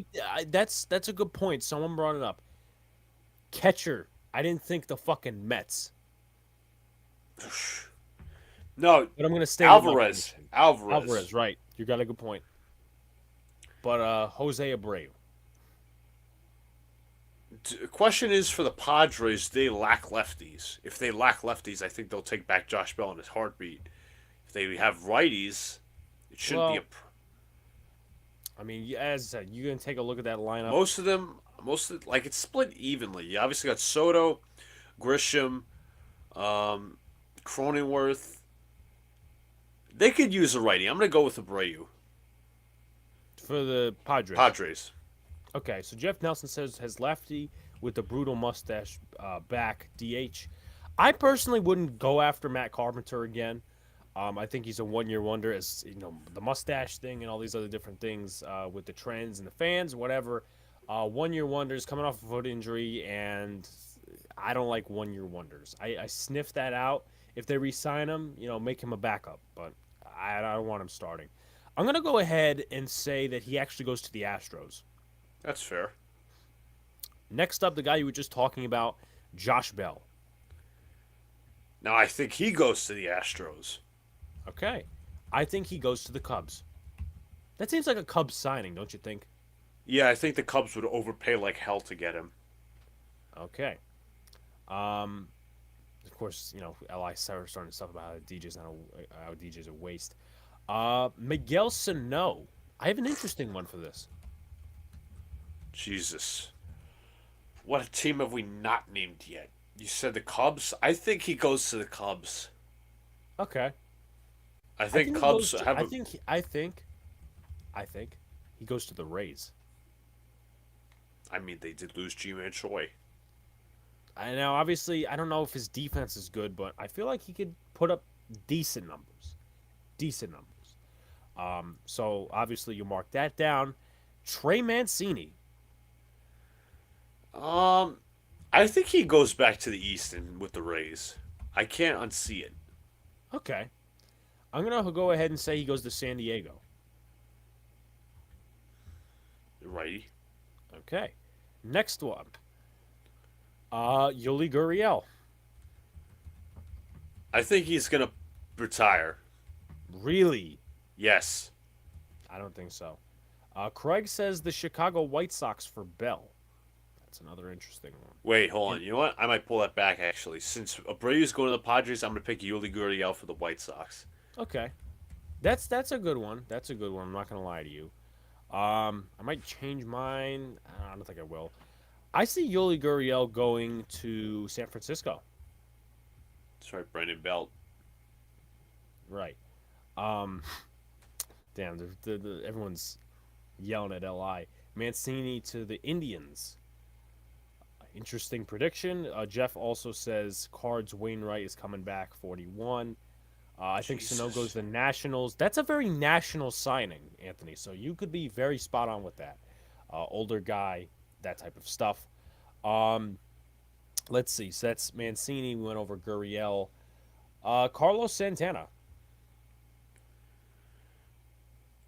that's a good point. Someone brought it up. Catcher. I didn't think the fucking Mets. No, But I'm gonna stay Alvarez. with Alvarez. Right? You got a good point. But Jose Abreu. Question is for the Padres, they lack lefties. If they lack lefties, I think they'll take back Josh Bell in his heartbeat. If they have righties, it shouldn't be a. I mean, as I said, you can take a look at that lineup. Like it's split evenly. You obviously got Soto, Grisham, Cronenworth. They could use a righty. I'm gonna go with Abreu. For the Padres. Padres. Okay, so Jeff Nelson says has lefty with the brutal mustache back DH. I personally wouldn't go after Matt Carpenter again. I think he's a one-year wonder, as you know, the mustache thing and all these other different things with the trends and the fans, whatever. One-year wonders coming off a foot injury, and I don't like one-year wonders. I sniff that out. If they re-sign him, make him a backup, but I don't want him starting. I'm gonna go ahead and say that he actually goes to the Astros. That's fair. Next up, the guy you were just talking about, Josh Bell. Now I think he goes to the Astros. Okay. I think he goes to the Cubs. That seems like a Cubs signing, don't you think? Yeah, I think the Cubs would overpay like hell to get him. Okay. Of course, Li starting to stuff about how DJ's a waste. Miguel Sano. I have an interesting one for this. Jesus. What a team have we not named yet? You said the Cubs? I think he goes to the Cubs. Okay. I think Cubs have I think he goes to the Rays. I mean, they did lose G-Man Choi. I know, obviously, I don't know if his defense is good, but I feel like he could put up decent numbers. So, obviously, you mark that down. Trey Mancini. I think he goes back to the East and with the Rays. I can't unsee it. Okay. I'm going to go ahead and say he goes to San Diego. Righty. Okay. Next one. Yuli Gurriel. I think he's going to retire. Really? Yes. I don't think so. Craig says the Chicago White Sox for Bell. That's another interesting one. Wait, hold on. You know what? I might pull that back, actually. Since Abreu's going to the Padres, I'm going to pick Yuli Gurriel for the White Sox. Okay. That's a good one. I'm not going to lie to you. I might change mine. I don't think I will. I see Yuli Gurriel going to San Francisco. That's right, Brandon Belt. Right. Damn, everyone's yelling at LI. Mancini to the Indians. Interesting prediction. Jeff also says Cards Wainwright is coming back, 41. I think Sano goes to the Nationals. That's a very national signing, Anthony, so you could be very spot on with that. older guy, that type of stuff. Um, let's see. So that's Mancini. We went over Gurriel. Carlos Santana.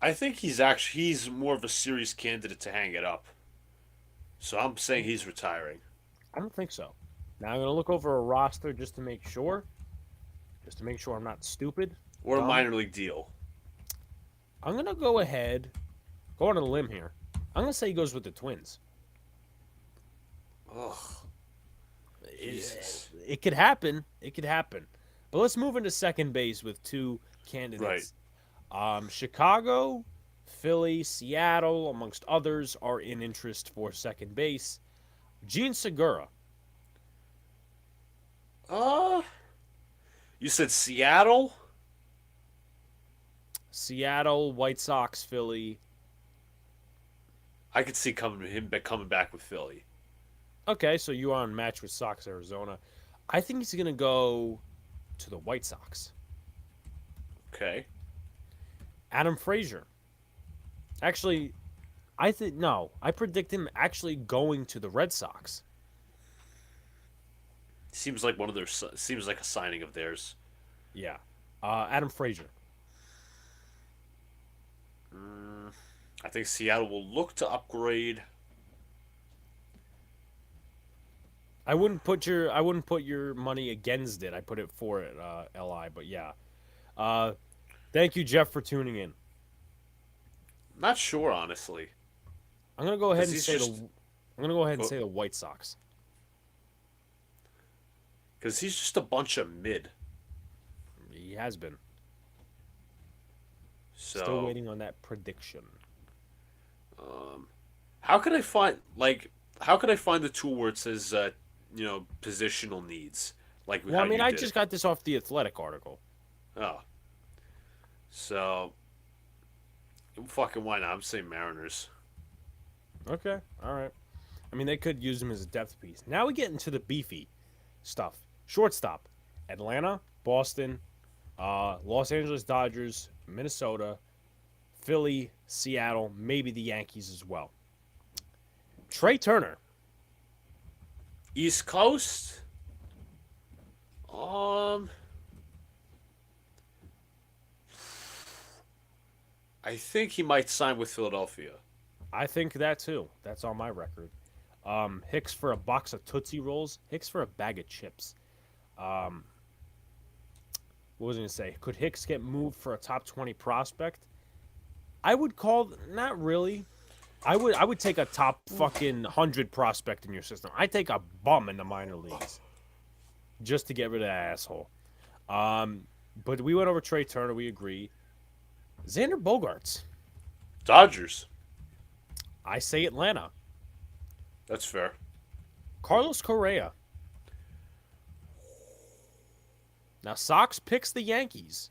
I think he's more of a serious candidate to hang it up. So I'm saying he's retiring. I don't think so. Now I'm gonna look over a roster just to make sure. Just to make sure I'm not stupid, Or a dumb. minor league deal. I'm gonna go ahead, go on a limb here. I'm gonna say he goes with the Twins. Ugh. Jesus. It could happen. It could happen. But let's move into second base with two Right. candidates. Chicago, Philly, Seattle, amongst others, are in interest for second base. Gene Segura. Uh, you said Seattle? Seattle, White Sox, Philly. I could see him coming back with Philly. Okay, so you are on match with Sox, Arizona. I think he's going to go to the White Sox. Okay. Adam Frazier. Actually, I think no. I predict him actually going to the Red Sox. Seems like seems like a signing of theirs. Yeah. Adam Frazier. I think Seattle will look to upgrade. I wouldn't put your money against it. I put it for it, Li. But yeah. Uh, thank you, Jeff, for tuning in. Not sure, honestly. I'm gonna go ahead 'Cause and he's say just I'm gonna go ahead and go- say the White Sox. Because he's just a bunch of mid. He has been. Still So, waiting on that prediction. how could I find how could I find the tool where it says positional needs like Well, how I mean, you I did just it? got this off the Athletic article. Oh, so fucking why not? I'm saying Mariners. Okay, all right. I mean, they could use him as a depth piece. Now we get into the beefy stuff. Shortstop: Atlanta, Boston, Los Angeles Dodgers, Minnesota, Philly, Seattle, maybe the Yankees as well. Trey Turner. East Coast. Um, I think he might sign with Philadelphia. I think that too. That's on my record. Hicks for a box of Tootsie Rolls. Hicks for a bag of chips. Um, what was I going to say? Could Hicks get moved for a top 20 prospect? I would call not really. I would take a top fucking 100 prospect in your system. I take a bum in the minor leagues just to get rid of that asshole. But we went over Trey Turner. We agree. Xander Bogaerts. Dodgers. I say Atlanta. That's fair. Carlos Correa. Now Sox picks the Yankees.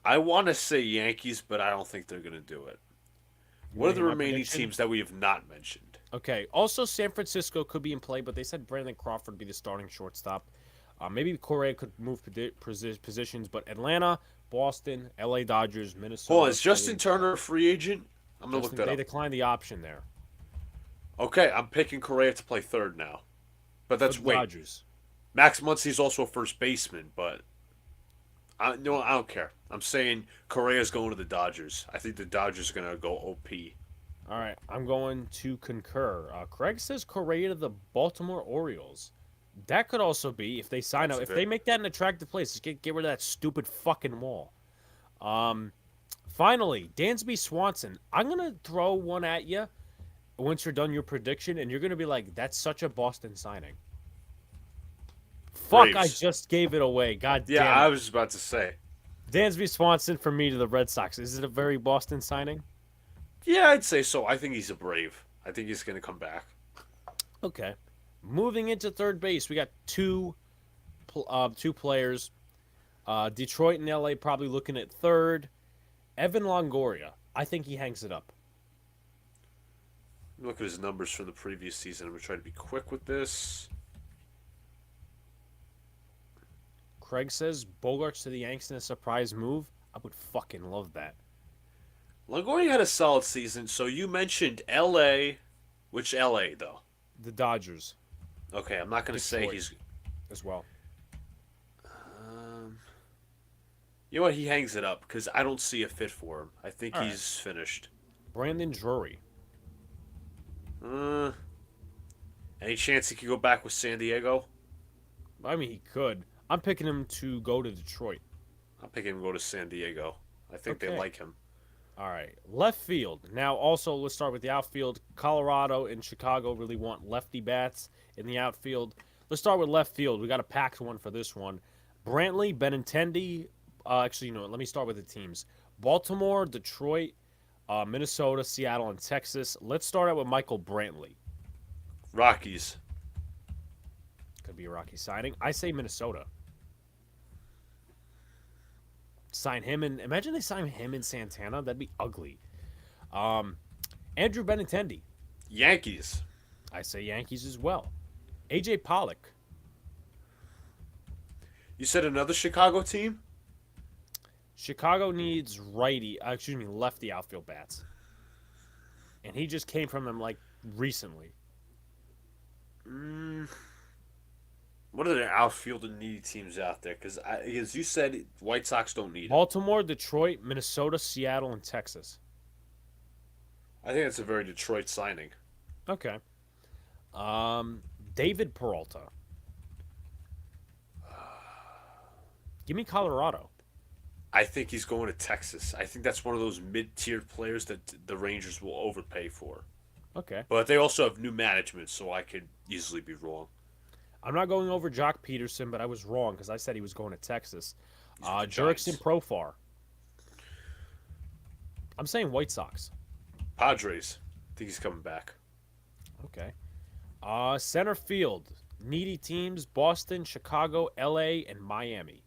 I want to say Yankees, but I don't think they're going to do it. You What are wanna the hear my remaining prediction? teams that we have not mentioned? Okay. Also, San Francisco could be in play, but they said Brandon Crawford would be the starting shortstop. Maybe Correa could move positions, but Atlanta, Boston, LA Dodgers, Hold on, Minnesota. is Justin Philly. Turner a free agent? I'm going to look Justin, that they up. declined the option there Okay, I'm picking Correa to play third now. But for that's the wait. Dodgers. Max Muncy's also a first baseman, but I don't care. I'm saying Correa's going to the Dodgers. I think the Dodgers are going to go OP. All right, I'm going to concur. Craig says Correa to the Baltimore Orioles. That could also be if they sign That's up. If fair. they make that an attractive place, just get rid of that stupid fucking wall. Finally, Dansby Swanson. I'm gonna throw one at you once you're done your prediction, and you're gonna be like, "That's such a Boston signing." Fuck! I Braves. just gave it away. God Yeah, damn I it. was just about to say. Dansby Swanson for me to the Red Sox. Is it a very Boston signing? Yeah, I'd say so. I think he's a Brave. I think he's going to come back. Okay. Moving into third base, we got two players. Detroit and LA probably looking at third. Evan Longoria. I think he hangs it up. Look at his numbers from the previous season. I'm going to try to be quick with this. Craig says Bogarts to the Yanks in a surprise move. I would fucking love that. Longoria had a solid season. So you mentioned L.A. Which L.A. though? The Dodgers, Okay, I'm not gonna say Detroit he's. as well. Um, you know what? He hangs it up because I don't see a fit for him. I think All right. he's finished. Brandon Drury. Uh, any chance he could go back with San Diego? I mean, he could. I'm picking him to go to Detroit. I'm picking him to go to San Diego. I think they Okay. like him. All right. Left field. Now, also, let's start with the outfield. Colorado and Chicago really want lefty bats in the outfield. Let's start with left field. We got a packed one for this one. Brantley, Benintendi. Actually, you know what? Let me start with the teams. Baltimore, Detroit, Minnesota, Seattle, and Texas. Let's start out with Michael Brantley. Rockies. Could be a Rocky signing. I say Minnesota. Sign him and imagine they sign him and Santana. That'd be ugly. Um, Andrew Benintendi. Yankees. I say Yankees as well. AJ Pollock. You said another Chicago team? Chicago needs lefty outfield bats, and he just came from them like recently. Mm, what are the outfield and needy teams out there? Because as you said, White Sox don't need him. Baltimore, Detroit, Minnesota, Seattle, and Texas. I think that's a very Detroit signing. Okay. David Peralta. Give me Colorado. I think he's going to Texas. I think that's one of those mid-tier players that the Rangers will overpay for. Okay. But they also have new management, so I could easily be wrong. I'm not going over Jock Peterson, but I was wrong because I said he was going to Texas. He's with the Jurickson Giants. Profar. I'm saying White Sox. Padres. I think he's coming back. Okay. Center field. Needy teams Boston, Chicago, LA, and Miami.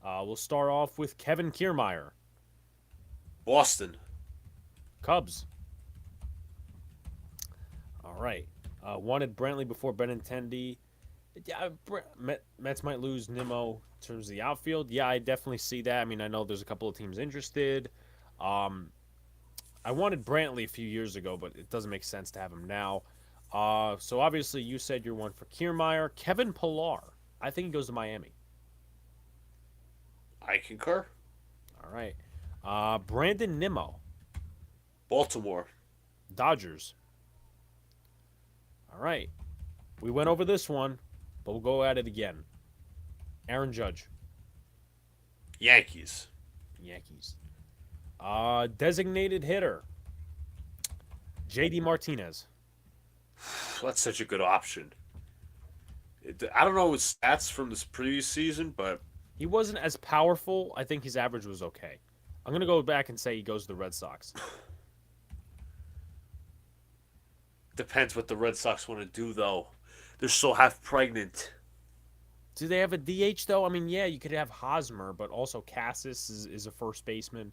We'll start off with Kevin Kiermaier. Boston. Cubs. All right. Wanted Brantley before Benintendi. Yeah, Mets might lose Nimmo in terms of the outfield. Yeah, I definitely see that. I mean, I know there's a couple of teams interested. Um, I wanted Brantley a few years ago, but it doesn't make sense to have him now. So obviously you said you're one for Kiermaier. Kevin Pillar. I think he goes to Miami. I concur. All right. Brandon Nimmo. Baltimore. Dodgers. All right. We went over this one, but we'll go at it again. Aaron Judge. Yankees. Yankees. Designated hitter. JD Martinez. That's such a good option. I don't know his stats from this previous season, but He wasn't as powerful. I think his average was okay. I'm going to go back and say he goes to the Red Sox. depends what the Red Sox want to do, though. They're so half pregnant. Do they have a DH, though? I mean, yeah, you could have Hosmer, but also Cassis is a first baseman.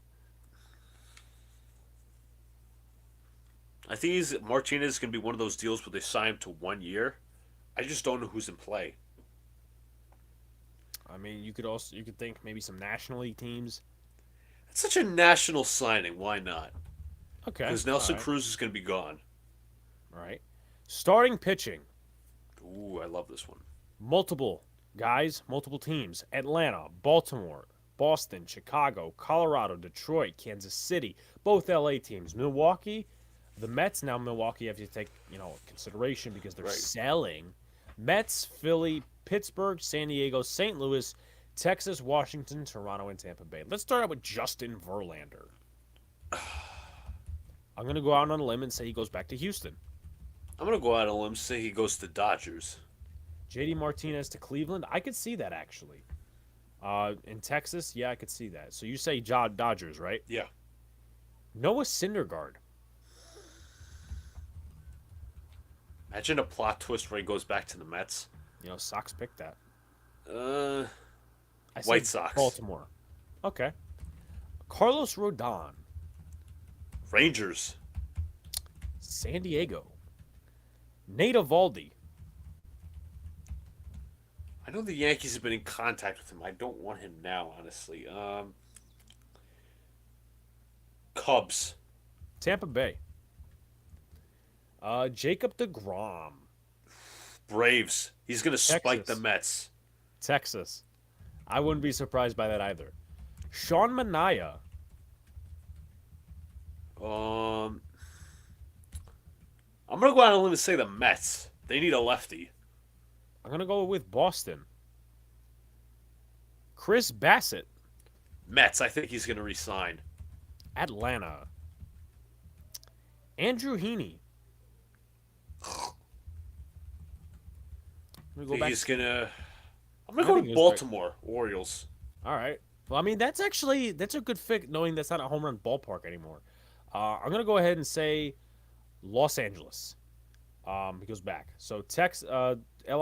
I think Martinez is going to be one of those deals where they sign him to 1 year. I just don't know who's in play. I mean, you could think maybe some National League teams. It's such a national signing. Why not? Okay. Because All Nelson right. Cruz is going to be gone. All right. Starting pitching. Ooh, I love this one. Multiple guys, multiple teams. Atlanta, Baltimore, Boston, Chicago, Colorado, Detroit, Kansas City. Both LA teams. Milwaukee, the Mets. Now Milwaukee have to take, consideration because they're Right. selling. Mets, Philly, Pittsburgh, San Diego, St. Louis, Texas, Washington, Toronto, and Tampa Bay. Let's start out with Justin Verlander. I'm going to go out on a limb and say he goes back to Houston. I'm going to go out on a limb and say he goes to Dodgers. JD Martinez to Cleveland. I could see that actually. In Texas, yeah, I could see that. So you say Dodgers, right? Yeah. Noah Syndergaard. Imagine a plot twist where he goes back to the Mets. Sox picked that. Uh, I White said Sox. Baltimore. Okay. Carlos Rodon. Rangers. San Diego. Nate Eovaldi. I know the Yankees have been in contact with him. I don't want him now, honestly. Cubs. Tampa Bay. Jacob DeGrom. Braves. He's gonna spike the Texas. Mets. Texas. I wouldn't be surprised by that either. Sean Manaea. Um, I'm gonna go out on a limb and say the Mets. They need a lefty. I'm going to go with Boston. Chris Bassett. Mets. I think he's gonna resign. Atlanta. Andrew Heaney. I think he's gonna. I'm I gonna go think with he was Baltimore Orioles. All right. Well, I mean, that's a good fit, knowing that's not a home run ballpark anymore. I'm gonna go ahead and say Los Angeles. He goes back. So Li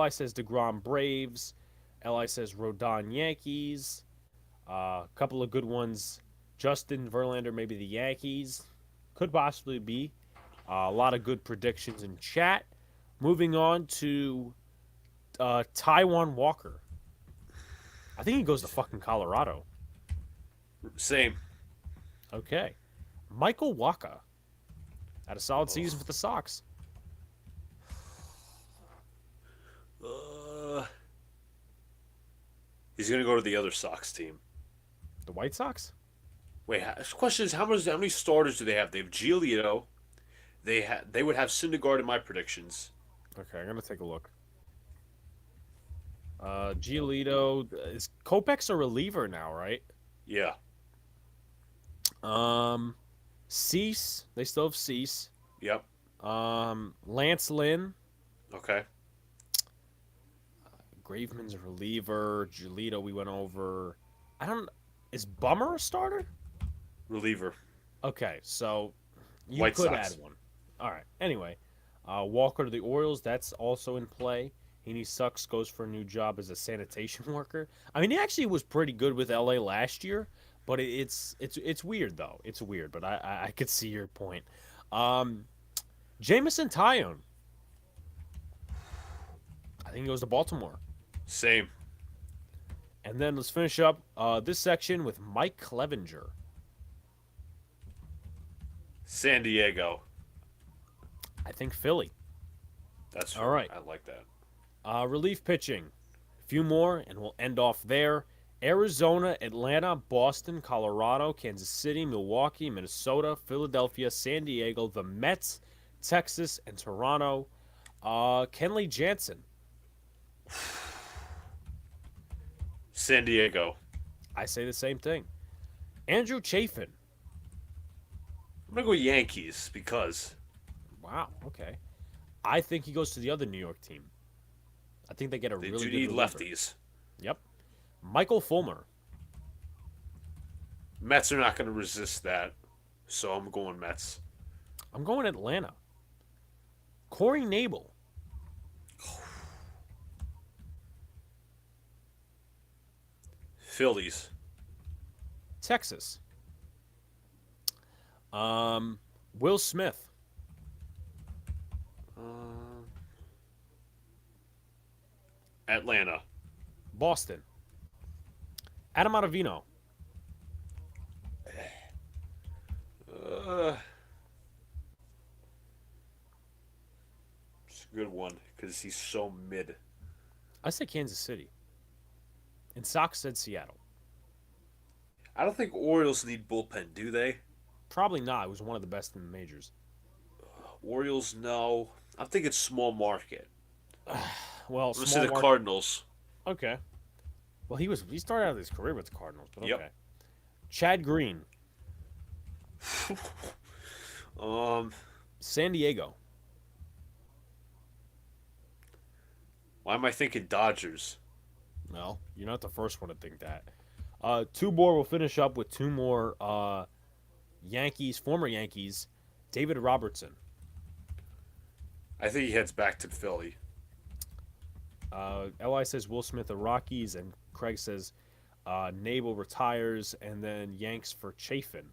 says DeGrom Braves. Li says Rodon Yankees. A couple of good ones. Justin Verlander, maybe the Yankees. Could possibly be. A lot of good predictions in chat. Moving on to Taiwan Walker. I think he goes to fucking Colorado. Same. Okay. Michael Waka. Had a solid season with the Sox. He's gonna go to the other Sox team. The White Sox? Wait, the question is how many starters do they have? They have Giolito. They would have Syndergaard in my predictions. Okay, I'm gonna take a look. Giolito is Kopech's a reliever now, right? Yeah. Cease. They still have Cease. Yep. Lance Lynn. Okay. Graveman's a reliever. Giolito we went over. Is Bummer a starter? Reliever. Okay, so you White could Sox. add one. All right. Anyway, Walker to the Orioles. That's also in play. Heaney sucks. Goes for a new job as a sanitation worker. I mean, he actually was pretty good with LA last year, but it's weird though. It's weird, but I could see your point. Jamison Tyone. I think he goes to Baltimore. Same. And then let's finish up this section with Mike Clevenger. San Diego. I think Philly. That's all right. I like that. Relief pitching. A few more, and we'll end off there. Arizona, Atlanta, Boston, Colorado, Kansas City, Milwaukee, Minnesota, Philadelphia, San Diego, the Mets, Texas, and Toronto. Kenley Jansen. San Diego. I say the same thing. Andrew Chafin. I'm going to go Yankees because. Wow, okay. I think he goes to the other New York team. I think they get a They really do good need reliever. lefties. Yep. Michael Fulmer. Mets are not going to resist that, so I'm going Mets. I'm going Atlanta. Corey Knebel. Phillies. Texas. Will Smith. Atlanta. Boston. Adam Ottavino. It's a good one because he's so mid. I say Kansas City. And Sox said Seattle. I don't think Orioles need bullpen, do they? Probably not. It was one of the best in the majors. Orioles, no. I'm thinking small market. Well, I'm going to say small the market. Cardinals. Okay. Well, he started out his career with the Cardinals, but Yep. okay. Chad Green. San Diego. Why am I thinking Dodgers? Well, you're not the first one to think that. Two more. We'll finish up with two more former Yankees. David Robertson. I think he heads back to Philly. Li says Will Smith, the Rockies, and Craig says Nabel retires, and then Yanks for Chafin.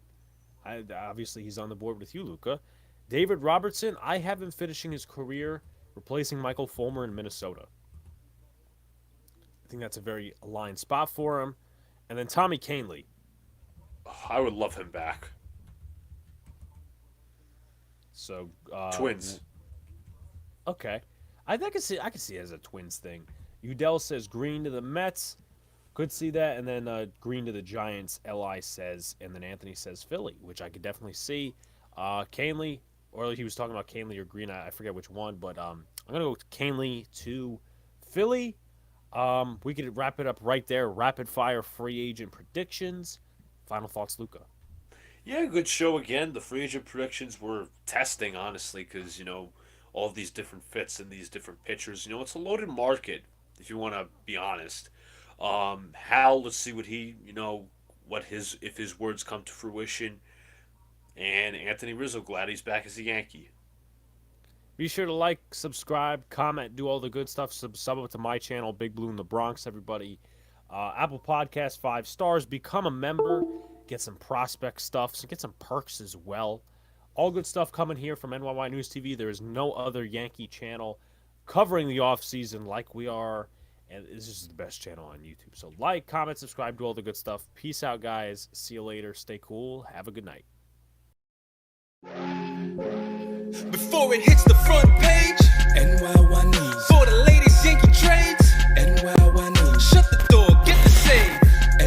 Obviously, he's on the board with you, Luca. David Robertson, I have him finishing his career replacing Michael Fulmer in Minnesota. I think that's a very aligned spot for him. And then Tommy Kahnle. I would love him back. So Twins. Okay, I can see it as a Twins thing. Udell says green to the Mets. Could see that, and then green to the Giants. Li says, and then Anthony says Philly, which I could definitely see. Canley, or he was talking about Canley or Green. I forget which one, but I'm gonna go with Canley to Philly. We could wrap it up right there. Rapid fire free agent predictions. Final thoughts, Luca. Yeah, good show again. The free agent predictions were testing, honestly, because, all of these different fits and these different pitchers. It's a loaded market, if you want to be honest. Hal, let's see what if his words come to fruition. And Anthony Rizzo, glad he's back as a Yankee. Be sure to like, subscribe, comment, do all the good stuff. Sub up to my channel, Big Blue in the Bronx, everybody. Apple Podcast, 5 stars. Become a member. Get some prospect stuff. So get some perks as well. All good stuff coming here from NYY News TV. There is no other Yankee channel covering the offseason like we are. And this is the best channel on YouTube. So like, comment, subscribe, do all the good stuff. Peace out, guys. See you later. Stay cool. Have a good night. Before it hits the front page,